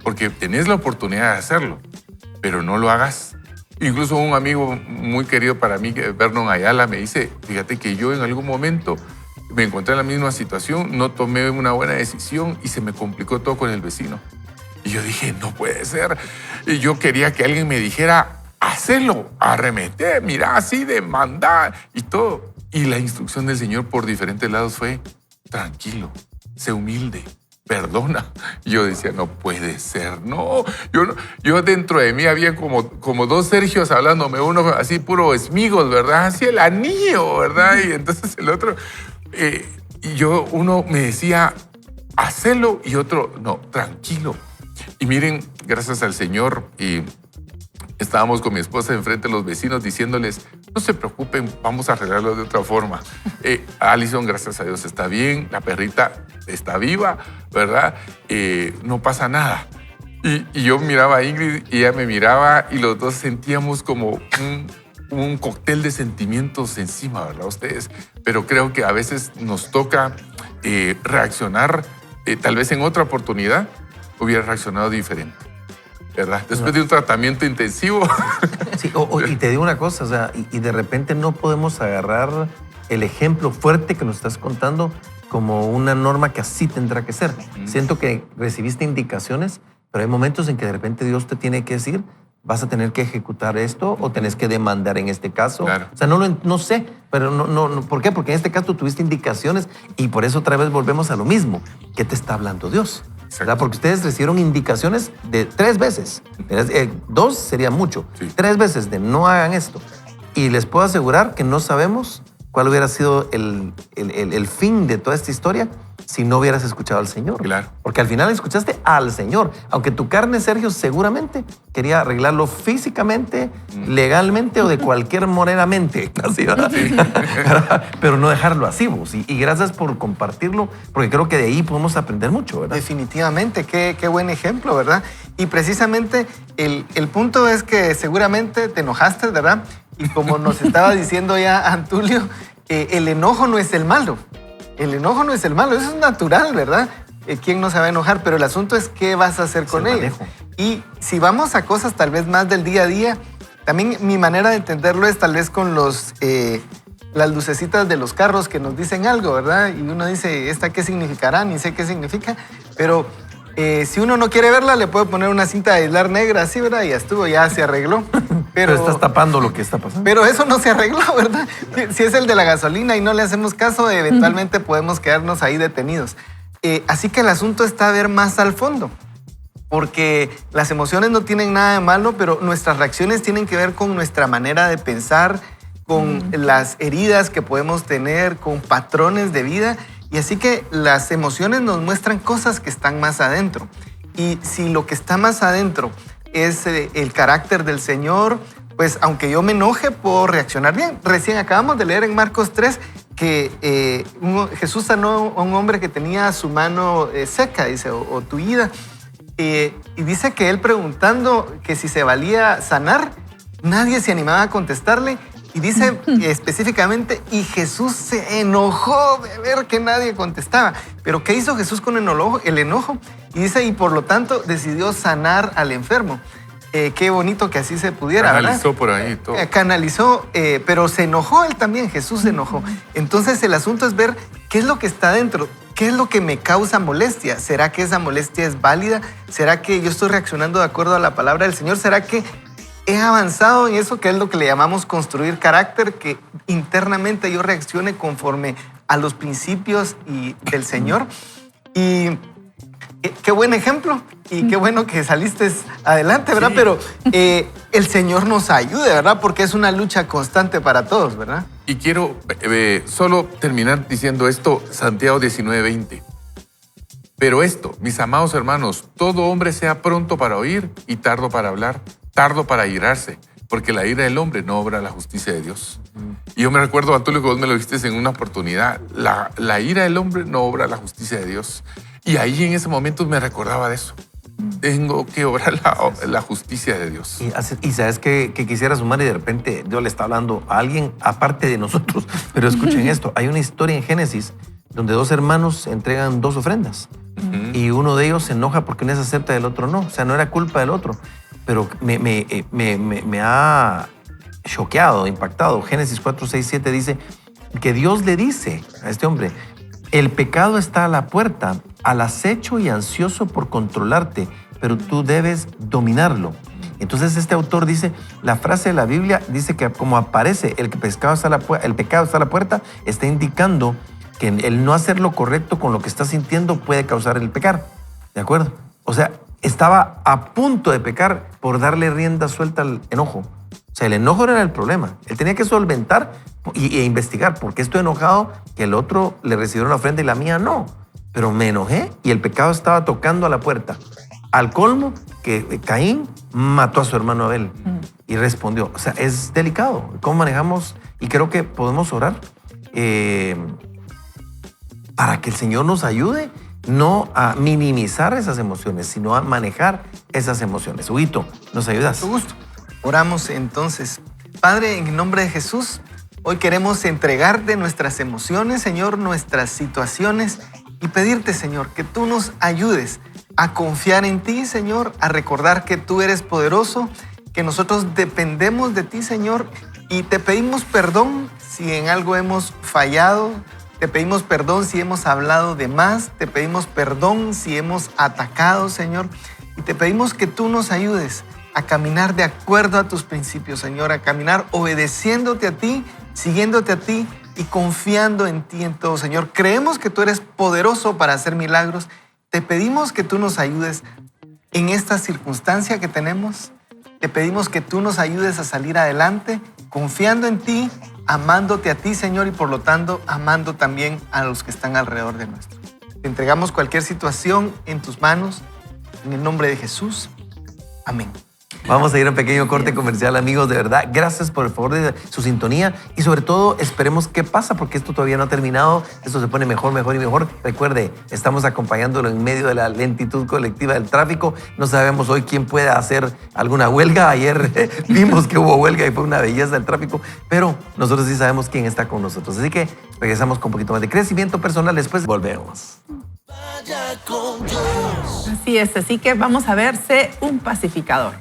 Porque tenés la oportunidad de hacerlo, pero no lo hagas. Incluso un amigo muy querido para mí, Vernon Ayala, me dice, fíjate que yo en algún momento me encontré en la misma situación, no tomé una buena decisión y se me complicó todo con el vecino. Y yo dije, no puede ser. Y yo quería que alguien me dijera, hacelo, arremete, mira, así, demanda y todo. Y la instrucción del Señor por diferentes lados fue, tranquilo, sé humilde, perdona. Y yo decía, no puede ser, no. Yo dentro de mí había como 2 Sergios hablándome, uno así puro esmigos, ¿verdad? Así el anillo, ¿verdad? Y entonces el otro, uno me decía, hacelo, y otro, no, tranquilo. Y miren, gracias al Señor, y estábamos con mi esposa enfrente de los vecinos diciéndoles, no se preocupen, vamos a arreglarlo de otra forma. Alison, gracias a Dios, está bien, la perrita está viva, ¿verdad? No pasa nada. Y yo miraba a Ingrid y ella me miraba, y los dos sentíamos como un cóctel de sentimientos encima, ¿verdad? Ustedes. Pero creo que a veces nos toca reaccionar, tal vez en otra oportunidad hubiera reaccionado diferente, ¿verdad? Después de un tratamiento intensivo. Sí, y te digo una cosa, o sea, y de repente no podemos agarrar el ejemplo fuerte que nos estás contando como una norma que así tendrá que ser. Siento que recibiste indicaciones, pero hay momentos en que de repente Dios te tiene que decir, vas a tener que ejecutar esto o tenés que demandar en este caso. Claro. O sea, no sé, pero no. ¿Por qué? Porque en este caso tuviste indicaciones, y por eso otra vez volvemos a lo mismo. ¿Qué te está hablando Dios? ¿Verdad? Porque ustedes recibieron indicaciones de 3 veces. 2 sería mucho. Sí. 3 veces de no hagan esto. Y les puedo asegurar que no sabemos cuál hubiera sido el fin de toda esta historia si no hubieras escuchado al Señor. Claro. Porque al final escuchaste al Señor. Aunque tu carne, Sergio, seguramente quería arreglarlo físicamente, legalmente o de cualquier morenamente. Así, ¿verdad? Sí. Pero no dejarlo así, vos. Y gracias por compartirlo, porque creo que de ahí podemos aprender mucho, ¿verdad? Definitivamente, qué buen ejemplo, ¿verdad? Y precisamente el punto es que seguramente te enojaste, ¿verdad? Y como nos estaba diciendo ya Antulio, el enojo no es el malo. El enojo no es el malo, eso es natural, ¿verdad? ¿Quién no se va a enojar? Pero el asunto es qué vas a hacer con ello. Y si vamos a cosas tal vez más del día a día, también mi manera de entenderlo es tal vez con las lucecitas de los carros que nos dicen algo, ¿verdad? Y uno dice, ¿esta qué significará? Ni sé qué significa. Pero Si uno no quiere verla, le puede poner una cinta de aislar negra así, ¿verdad? Y ya estuvo, ya se arregló. Pero estás tapando lo que está pasando. Pero eso no se arregló, ¿verdad? Si es el de la gasolina y no le hacemos caso, eventualmente podemos quedarnos ahí detenidos. Así que el asunto está a ver más al fondo. Porque las emociones no tienen nada de malo, pero nuestras reacciones tienen que ver con nuestra manera de pensar, con las heridas que podemos tener, con patrones de vida. Y así que las emociones nos muestran cosas que están más adentro. Y si lo que está más adentro es el carácter del Señor, pues aunque yo me enoje, puedo reaccionar bien. Recién acabamos de leer en Marcos 3 que Jesús sanó a un hombre que tenía su mano seca, dice, o tullida. Y dice que él preguntando que si se valía sanar, nadie se animaba a contestarle. Y dice específicamente, y Jesús se enojó de ver que nadie contestaba. Pero ¿qué hizo Jesús con el enojo? Y dice, y por lo tanto decidió sanar al enfermo. Qué bonito que así se pudiera, Canalizó, ¿verdad? por ahí todo. Canalizó, pero se enojó él también, Jesús se enojó. Entonces el asunto es ver qué es lo que está dentro, qué es lo que me causa molestia. ¿Será que esa molestia es válida? ¿Será que yo estoy reaccionando de acuerdo a la palabra del Señor? ¿Será que he avanzado en eso que es lo que le llamamos construir carácter, que internamente yo reaccione conforme a los principios del Señor? Y qué buen ejemplo y qué bueno que saliste adelante, ¿verdad? Sí. Pero el Señor nos ayude, ¿verdad? Porque es una lucha constante para todos, ¿verdad? Y quiero solo terminar diciendo esto, Santiago 19:20. Pero esto, mis amados hermanos, todo hombre sea pronto para oír y tardo para hablar, tardo para irarse, porque la ira del hombre no obra la justicia de Dios. Y yo me recuerdo, Antulio, que vos me lo dijiste en una oportunidad, la ira del hombre no obra la justicia de Dios. Y ahí en ese momento me recordaba de eso. Tengo que obrar la justicia de Dios. Y sabes que quisiera sumar y de repente Dios le está hablando a alguien aparte de nosotros. Pero escuchen esto, hay una historia en Génesis donde dos hermanos entregan dos ofrendas. Y uno de ellos se enoja porque uno se acepta y el otro no. O sea, no era culpa del otro. Pero me ha choqueado, impactado. Génesis 4, 6, 7 dice que Dios le dice a este hombre, el pecado está a la puerta, al acecho y ansioso por controlarte, pero tú debes dominarlo. Entonces este autor dice, la frase de la Biblia dice que como aparece el pecado está a la puerta, está indicando que el no hacer lo correcto con lo que estás sintiendo puede causar el pecar. ¿De acuerdo? O sea, estaba a punto de pecar por darle rienda suelta al enojo. O sea, el enojo no era el problema. Él tenía que solventar e investigar por qué estoy enojado que el otro le recibió una ofrenda y la mía no. Pero me enojé y el pecado estaba tocando a la puerta. Al colmo que Caín mató a su hermano Abel y respondió. O sea, es delicado cómo manejamos y creo que podemos orar para que el Señor nos ayude no a minimizar esas emociones, sino a manejar esas emociones. Huguito, ¿nos ayudas? Con gusto. Oramos entonces. Padre, en el nombre de Jesús, hoy queremos entregarte nuestras emociones, Señor, nuestras situaciones y pedirte, Señor, que tú nos ayudes a confiar en ti, Señor, a recordar que tú eres poderoso, que nosotros dependemos de ti, Señor, y te pedimos perdón si en algo hemos fallado, te pedimos perdón si hemos hablado de más, te pedimos perdón si hemos atacado, Señor, y te pedimos que tú nos ayudes a caminar de acuerdo a tus principios, Señor, a caminar obedeciéndote a ti, siguiéndote a ti y confiando en ti en todo, Señor. Creemos que tú eres poderoso para hacer milagros. Te pedimos que tú nos ayudes en esta circunstancia que tenemos. Te pedimos que tú nos ayudes a salir adelante, confiando en ti, amándote a ti, Señor, y por lo tanto, amando también a los que están alrededor de nosotros. Te entregamos cualquier situación en tus manos, en el nombre de Jesús. Amén. Vamos a ir a un pequeño corte comercial, amigos. De verdad, gracias por el favor de su sintonía y sobre todo esperemos qué pasa porque esto todavía no ha terminado. Esto se pone mejor, mejor y mejor. Recuerde, estamos acompañándolo en medio de la lentitud colectiva del tráfico. No sabemos hoy quién puede hacer alguna huelga. Ayer vimos que hubo huelga y fue una belleza el tráfico, pero nosotros sí sabemos quién está con nosotros. Así que regresamos con un poquito más de crecimiento personal. Después volvemos. Así es, así que vamos a ver, sé un pacificador.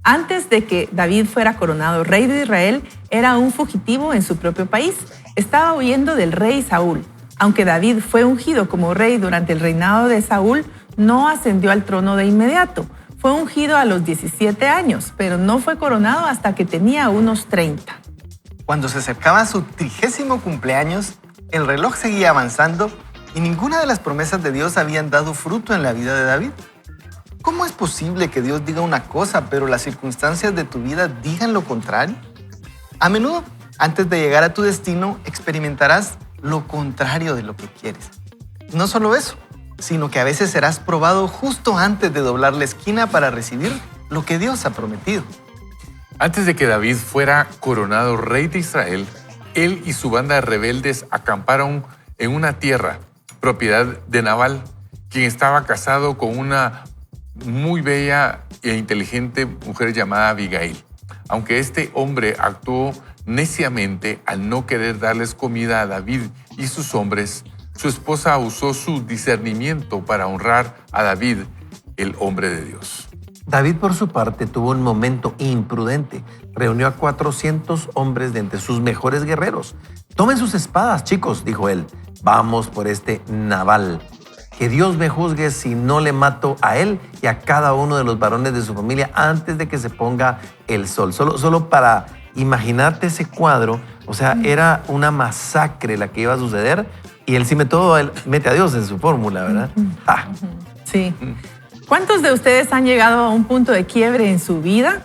Antes de que David fuera coronado rey de Israel, era un fugitivo en su propio país. Estaba huyendo del rey Saúl. Aunque David fue ungido como rey durante el reinado de Saúl, no ascendió al trono de inmediato. Fue ungido a los 17 años, pero no fue coronado hasta que tenía unos 30. Cuando se acercaba su 30º cumpleaños, el reloj seguía avanzando y ninguna de las promesas de Dios habían dado fruto en la vida de David. ¿Cómo es posible que Dios diga una cosa, pero las circunstancias de tu vida digan lo contrario? A menudo, antes de llegar a tu destino, experimentarás lo contrario de lo que quieres. No solo eso, sino que a veces serás probado justo antes de doblar la esquina para recibir lo que Dios ha prometido. Antes de que David fuera coronado rey de Israel, él y su banda de rebeldes acamparon en una tierra, propiedad de Nabal, quien estaba casado con una muy bella e inteligente mujer llamada Abigail. Aunque este hombre actuó neciamente al no querer darles comida a David y sus hombres, su esposa usó su discernimiento para honrar a David, el hombre de Dios. David, por su parte, tuvo un momento imprudente. Reunió a 400 hombres de entre sus mejores guerreros. «Tomen sus espadas, chicos», dijo él. «Vamos por este Nabal. Que Dios me juzgue si no le mato a él y a cada uno de los varones de su familia antes de que se ponga el sol». Solo para imaginarte ese cuadro, o sea, era una masacre la que iba a suceder y él mete a Dios en su fórmula, ¿verdad? Ah. Sí. ¿Cuántos de ustedes han llegado a un punto de quiebre en su vida?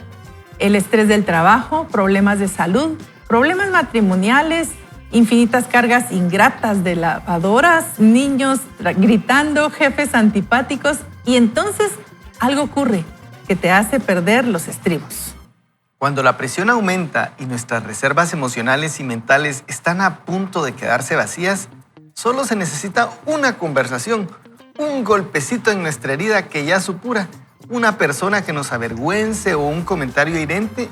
El estrés del trabajo, problemas de salud, problemas matrimoniales, infinitas cargas ingratas de lavadoras, niños gritando, jefes antipáticos, y entonces algo ocurre que te hace perder los estribos. Cuando la presión aumenta y nuestras reservas emocionales y mentales están a punto de quedarse vacías, solo se necesita una conversación, un golpecito en nuestra herida que ya supura, una persona que nos avergüence o un comentario hiriente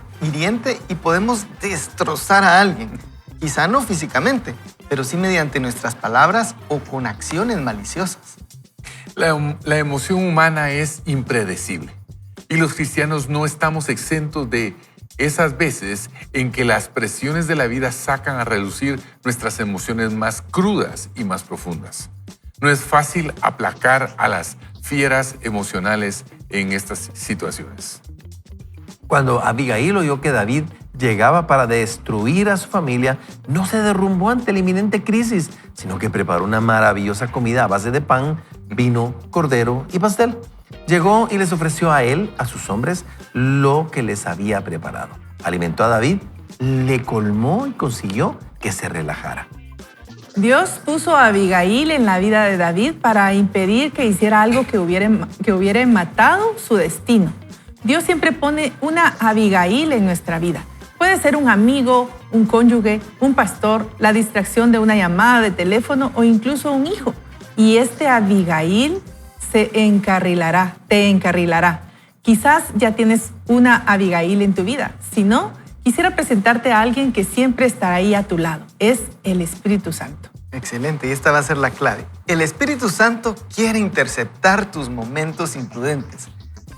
y podemos destrozar a alguien. Quizá no físicamente, pero sí mediante nuestras palabras o con acciones maliciosas. La emoción humana es impredecible y los cristianos no estamos exentos de esas veces en que las presiones de la vida sacan a relucir nuestras emociones más crudas y más profundas. No es fácil aplacar a las fieras emocionales en estas situaciones. Cuando Abigail oyó que David llegaba para destruir a su familia, no se derrumbó ante la inminente crisis, sino que preparó una maravillosa comida a base de pan, vino, cordero y pastel. Llegó y les ofreció a él, a sus hombres, lo que les había preparado. Alimentó a David, le colmó y consiguió que se relajara. Dios puso a Abigail en la vida de David para impedir que hiciera algo que hubiera matado su destino. Dios siempre pone una Abigail en nuestra vida. Puede ser un amigo, un cónyuge, un pastor, la distracción de una llamada de teléfono o incluso un hijo. Y este Abigail te encarrilará. Quizás ya tienes una Abigail en tu vida. Si no, quisiera presentarte a alguien que siempre estará ahí a tu lado. Es el Espíritu Santo. Excelente, y esta va a ser la clave. El Espíritu Santo quiere interceptar tus momentos imprudentes.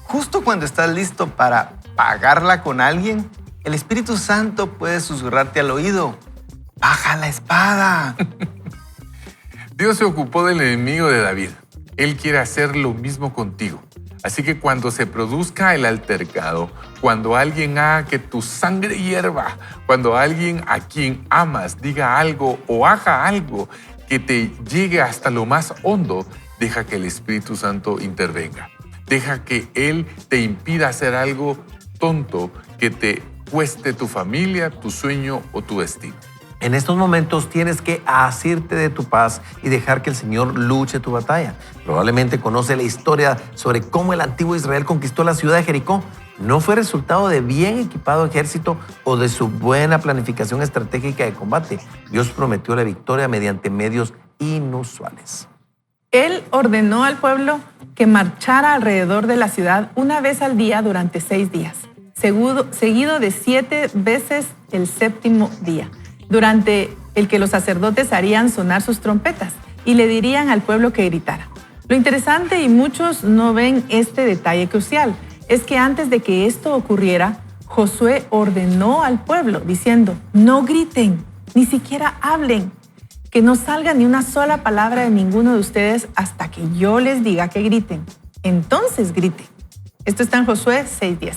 Justo cuando estás listo para pagarla con alguien, el Espíritu Santo puede susurrarte al oído: ¡baja la espada! Dios se ocupó del enemigo de David. Él quiere hacer lo mismo contigo. Así que cuando se produzca el altercado, cuando alguien haga que tu sangre hierva, cuando alguien a quien amas diga algo o haga algo que te llegue hasta lo más hondo, deja que el Espíritu Santo intervenga. Deja que Él te impida hacer algo tonto que te cueste tu familia, tu sueño o tu destino. En estos momentos tienes que asirte de tu paz y dejar que el Señor luche tu batalla. Probablemente conoce la historia sobre cómo el antiguo Israel conquistó la ciudad de Jericó. No fue resultado de bien equipado ejército o de su buena planificación estratégica de combate. Dios prometió la victoria mediante medios inusuales. Él ordenó al pueblo que marchara alrededor de la ciudad una vez al día durante 6 días, seguido de 7 veces el 7º día, durante el que los sacerdotes harían sonar sus trompetas y le dirían al pueblo que gritara. Lo interesante, y muchos no ven este detalle crucial, es que antes de que esto ocurriera, Josué ordenó al pueblo diciendo: no griten, ni siquiera hablen, que no salga ni una sola palabra de ninguno de ustedes hasta que yo les diga que griten. Entonces griten. Esto está en Josué 6:10.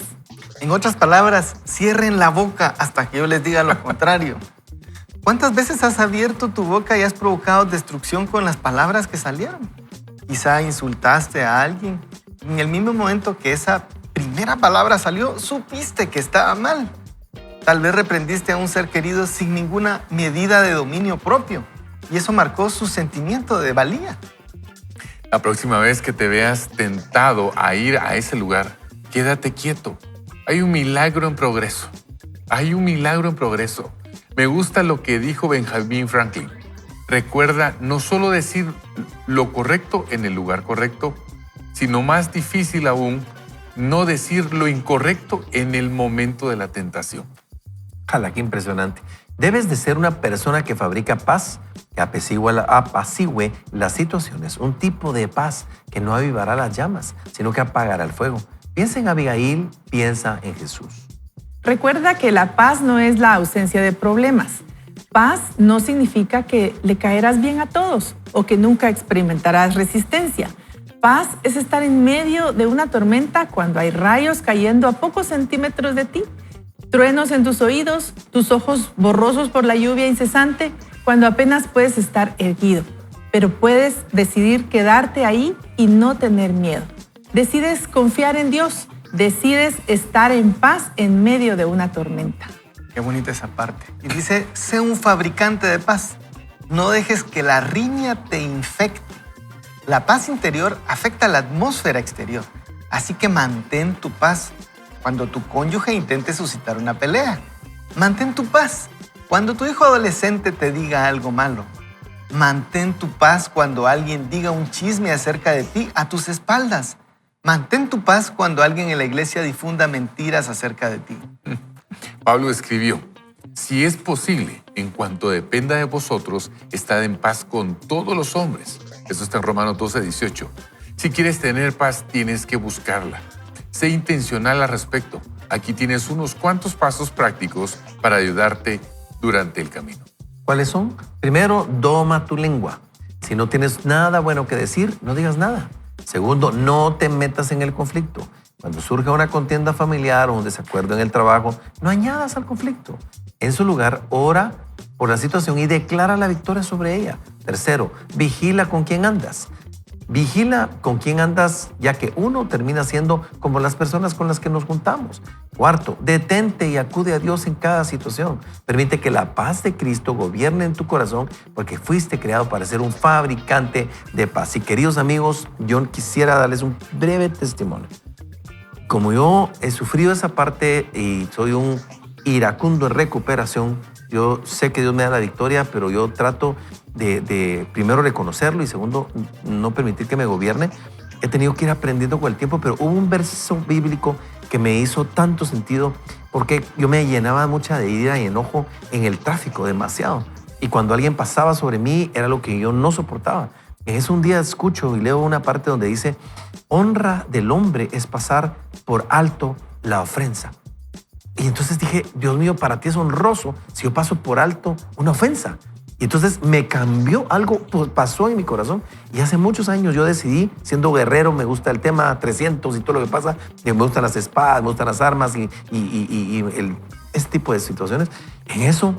En otras palabras, cierren la boca hasta que yo les diga lo contrario. ¿Cuántas veces has abierto tu boca y has provocado destrucción con las palabras que salieron? Quizá insultaste a alguien. En el mismo momento que esa primera palabra salió, supiste que estaba mal. Tal vez reprendiste a un ser querido sin ninguna medida de dominio propio. Y eso marcó su sentimiento de valía. La próxima vez que te veas tentado a ir a ese lugar, quédate quieto. Hay un milagro en progreso. Hay un milagro en progreso. Me gusta lo que dijo Benjamin Franklin. Recuerda no solo decir lo correcto en el lugar correcto, sino más difícil aún, no decir lo incorrecto en el momento de la tentación. Jala, qué impresionante. Debes de ser una persona que fabrica paz, que apacigüe las situaciones, un tipo de paz que no avivará las llamas, sino que apagará el fuego. Piensa en Abigail, piensa en Jesús. Recuerda que la paz no es la ausencia de problemas. Paz no significa que le caerás bien a todos o que nunca experimentarás resistencia. Paz es estar en medio de una tormenta cuando hay rayos cayendo a pocos centímetros de ti, truenos en tus oídos, tus ojos borrosos por la lluvia incesante, cuando apenas puedes estar erguido. Pero puedes decidir quedarte ahí y no tener miedo. Decides confiar en Dios. Decides estar en paz en medio de una tormenta. Qué bonita esa parte. Y dice, sé un fabricante de paz. No dejes que la riña te infecte. La paz interior afecta la atmósfera exterior. Así que mantén tu paz cuando tu cónyuge intente suscitar una pelea. Mantén tu paz cuando tu hijo adolescente te diga algo malo. Mantén tu paz cuando alguien diga un chisme acerca de ti a tus espaldas. Mantén tu paz cuando alguien en la iglesia difunda mentiras acerca de ti. Pablo escribió, si es posible, en cuanto dependa de vosotros, estad en paz con todos los hombres. Eso está en Romanos 12:18. Si quieres tener paz, tienes que buscarla. Sé intencional al respecto. Aquí tienes unos cuantos pasos prácticos para ayudarte durante el camino. ¿Cuáles son? Primero, doma tu lengua. Si no tienes nada bueno que decir, no digas nada. Segundo, no te metas en el conflicto. Cuando surja una contienda familiar o un desacuerdo en el trabajo, no añadas al conflicto. En su lugar, ora por la situación y declara la victoria sobre ella. Tercero, vigila con quién andas. Vigila con quién andas, ya que uno termina siendo como las personas con las que nos juntamos. Cuarto, detente y acude a Dios en cada situación. Permite que la paz de Cristo gobierne en tu corazón, porque fuiste creado para ser un fabricante de paz. Y queridos amigos, yo quisiera darles un breve testimonio. Como yo he sufrido esa parte y soy un iracundo en recuperación, yo sé que Dios me da la victoria, pero yo trato de primero reconocerlo y segundo, no permitir que me gobierne. He tenido que ir aprendiendo con el tiempo, pero hubo un verso bíblico que me hizo tanto sentido porque yo me llenaba mucha de ira y enojo en el tráfico, demasiado. Y cuando alguien pasaba sobre mí, era lo que yo no soportaba. En ese un día escucho y leo una parte donde dice, honra del hombre es pasar por alto la ofensa. Y entonces dije, Dios mío, para ti es honroso si yo paso por alto una ofensa. Y entonces me cambió, algo pasó en mi corazón. Y hace muchos años yo decidí, siendo guerrero, me gusta el tema 300 y todo lo que pasa, me gustan las espadas, me gustan las armas y este tipo de situaciones. En eso,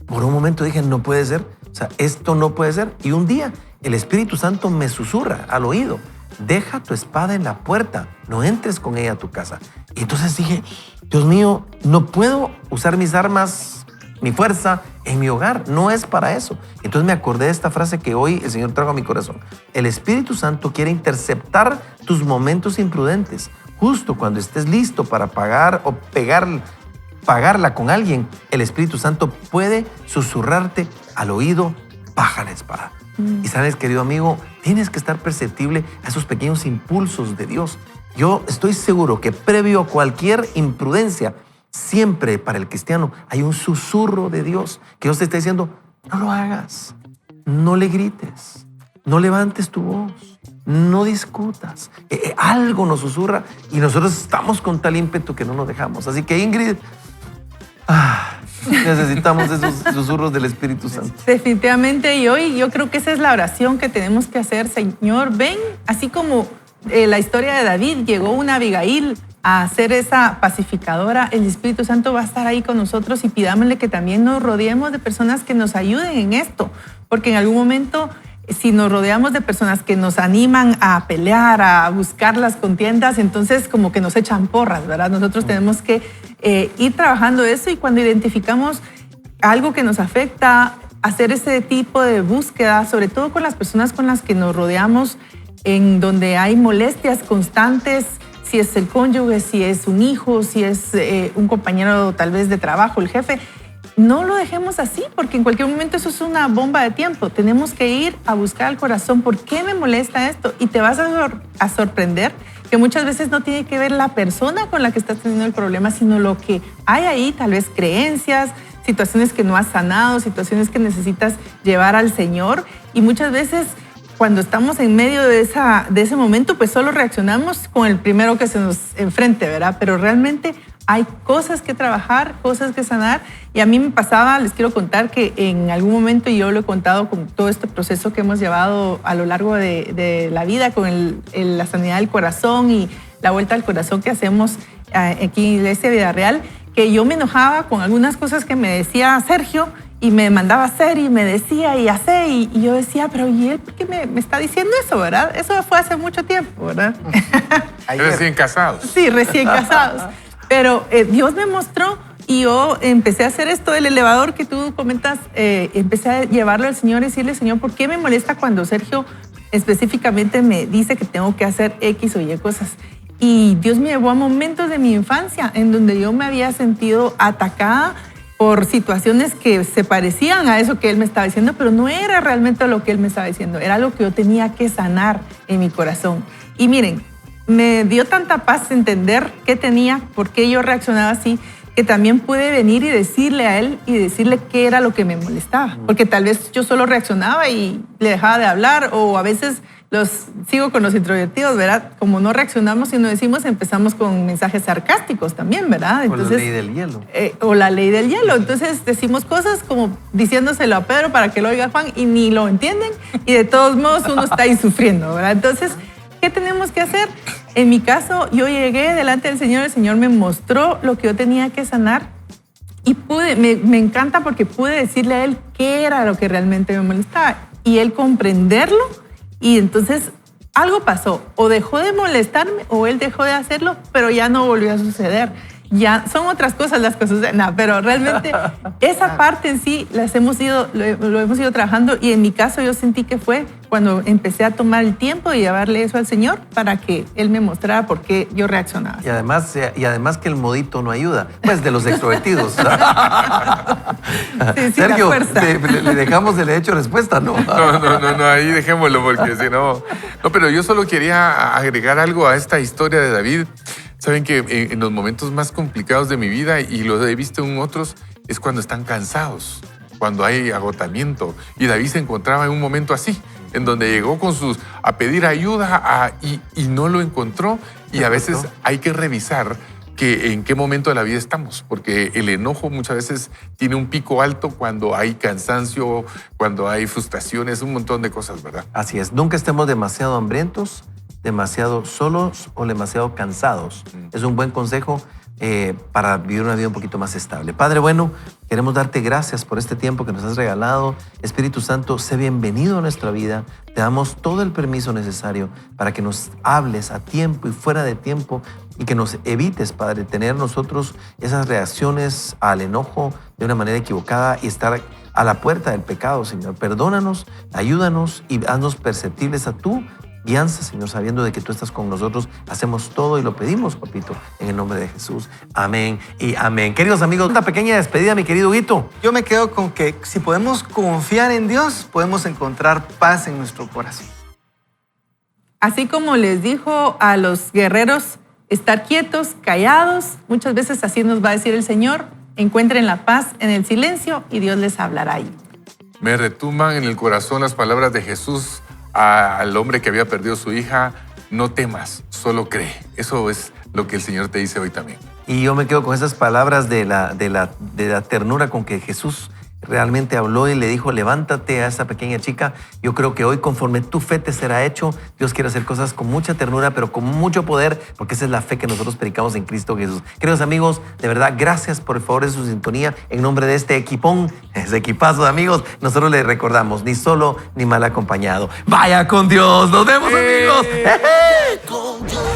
por un momento dije, no puede ser, o sea, esto no puede ser. Y un día el Espíritu Santo me susurra al oído, deja tu espada en la puerta, no entres con ella a tu casa. Y entonces dije, Dios mío, no puedo usar mis armas, mi fuerza en mi hogar, no es para eso. Entonces me acordé de esta frase que hoy el Señor trajo a mi corazón. El Espíritu Santo quiere interceptar tus momentos imprudentes. Justo cuando estés listo para pagar o pagarla con alguien, el Espíritu Santo puede susurrarte al oído, baja la espada. Y sabes, querido amigo, tienes que estar perceptible a esos pequeños impulsos de Dios. Yo estoy seguro que previo a cualquier imprudencia, siempre para el cristiano hay un susurro de Dios que Dios te está diciendo, no lo hagas, no le grites, no levantes tu voz, no discutas. Algo nos susurra y nosotros estamos con tal ímpetu que no nos dejamos. Así que Ingrid, Necesitamos esos susurros del Espíritu Santo. Definitivamente, y hoy yo creo que esa es la oración que tenemos que hacer. Señor, ven, así como la historia de David, llegó una Abigail a ser esa pacificadora, el Espíritu Santo va a estar ahí con nosotros y pidámosle que también nos rodeemos de personas que nos ayuden en esto, porque en algún momento, si nos rodeamos de personas que nos animan a pelear, a buscar las contiendas, entonces como que nos echan porras, ¿verdad? Nosotros tenemos que ir trabajando eso, y cuando identificamos algo que nos afecta, hacer ese tipo de búsqueda, sobre todo con las personas con las que nos rodeamos, en donde hay molestias constantes, si es el cónyuge, si es un hijo, si es un compañero tal vez de trabajo, el jefe. No lo dejemos así, porque en cualquier momento eso es una bomba de tiempo. Tenemos que ir a buscar al corazón. ¿Por qué me molesta esto? Y te vas a sorprender que muchas veces no tiene que ver la persona con la que estás teniendo el problema, sino lo que hay ahí, tal vez creencias, situaciones que no has sanado, situaciones que necesitas llevar al Señor. Y muchas veces, cuando estamos en medio de ese momento, pues solo reaccionamos con el primero que se nos enfrente, ¿verdad? Pero realmente hay cosas que trabajar, cosas que sanar. Y a mí me pasaba, les quiero contar que en algún momento, y yo lo he contado con todo este proceso que hemos llevado a lo largo de la vida con la sanidad del corazón y la vuelta al corazón que hacemos aquí en Iglesia Vida Real, que yo me enojaba con algunas cosas que me decía Sergio y me mandaba a hacer y me decía y hacer, y yo decía, pero ¿y él por qué me está diciendo eso, verdad? Eso fue hace mucho tiempo, ¿verdad? Recién casados. Sí, recién casados. Pero Dios me mostró, y yo empecé a hacer esto del elevador que tú comentas, empecé a llevarlo al Señor y decirle, Señor, ¿por qué me molesta cuando Sergio específicamente me dice que tengo que hacer X o Y cosas? Y Dios me llevó a momentos de mi infancia en donde yo me había sentido atacada por situaciones que se parecían a eso que Él me estaba diciendo, pero no era realmente lo que Él me estaba diciendo, era lo que yo tenía que sanar en mi corazón. Y miren, me dio tanta paz entender qué tenía, por qué yo reaccionaba así, que también pude venir y decirle a Él y decirle qué era lo que me molestaba. Porque tal vez yo solo reaccionaba y le dejaba de hablar, o a veces sigo con los introvertidos, ¿verdad? Como no reaccionamos y no decimos, empezamos con mensajes sarcásticos también, ¿verdad? Entonces, o la ley del hielo. O la ley del hielo. Entonces decimos cosas como diciéndoselo a Pedro para que lo oiga Juan y ni lo entienden, y de todos modos uno está ahí sufriendo, ¿verdad? Entonces, ¿qué tenemos que hacer? En mi caso, yo llegué delante del Señor, el Señor me mostró lo que yo tenía que sanar, y me encanta porque pude decirle a Él qué era lo que realmente me molestaba, y Él comprenderlo. Y entonces algo pasó, o dejó de molestarme o Él dejó de hacerlo, pero ya no volvió a suceder. Ya son otras cosas las que suceden, no, pero realmente esa parte en sí lo hemos ido trabajando, y en mi caso yo sentí que fue cuando empecé a tomar el tiempo de llevarle eso al Señor para que Él me mostrara por qué yo reaccionaba. Y además que el modito no ayuda, pues de los extrovertidos. Sí, Sergio, ¿le dejamos el hecho respuesta? No, ahí dejémoslo, porque si no... No, pero yo solo quería agregar algo a esta historia de David. Saben que en los momentos más complicados de mi vida, y lo he visto en otros, es cuando están cansados, cuando hay agotamiento. Y David se encontraba en un momento así, en donde llegó a pedir ayuda y no lo encontró. Y a veces hay que revisar en qué momento de la vida estamos, porque el enojo muchas veces tiene un pico alto cuando hay cansancio, cuando hay frustraciones, un montón de cosas, ¿verdad? Así es, nunca estemos demasiado hambrientos, demasiado solos o demasiado cansados. Es un buen consejo para vivir una vida un poquito más estable. Padre bueno, queremos darte gracias por este tiempo que nos has regalado. Espíritu Santo, sé bienvenido a nuestra vida. Te damos todo el permiso necesario para que nos hables a tiempo y fuera de tiempo, y que nos evites, Padre, tener nosotros esas reacciones al enojo de una manera equivocada y estar a la puerta del pecado, Señor. Perdónanos, ayúdanos y haznos perceptibles a tu guianza, Señor, sabiendo de que tú estás con nosotros. Hacemos todo y lo pedimos, papito, en el nombre de Jesús. Amén y amén. Queridos amigos, una pequeña despedida, mi querido Huguito. Yo me quedo con que si podemos confiar en Dios, podemos encontrar paz en nuestro corazón. Así como les dijo a los guerreros, estar quietos, callados, muchas veces así nos va a decir el Señor: encuentren la paz en el silencio y Dios les hablará ahí. Me retumban en el corazón las palabras de Jesús al hombre que había perdido a su hija: no temas, solo cree. Eso es lo que el Señor te dice hoy también. Y yo me quedo con esas palabras de la ternura con que Jesús realmente habló y le dijo, levántate a esa pequeña chica. Yo creo que hoy, conforme tu fe te será hecho, Dios quiere hacer cosas con mucha ternura, pero con mucho poder, porque esa es la fe que nosotros predicamos en Cristo Jesús. Queridos amigos, de verdad, gracias por el favor de su sintonía. En nombre de este equipón, ese equipazo de amigos, nosotros les recordamos, ni solo ni mal acompañado. Vaya con Dios, nos vemos amigos. Con Dios.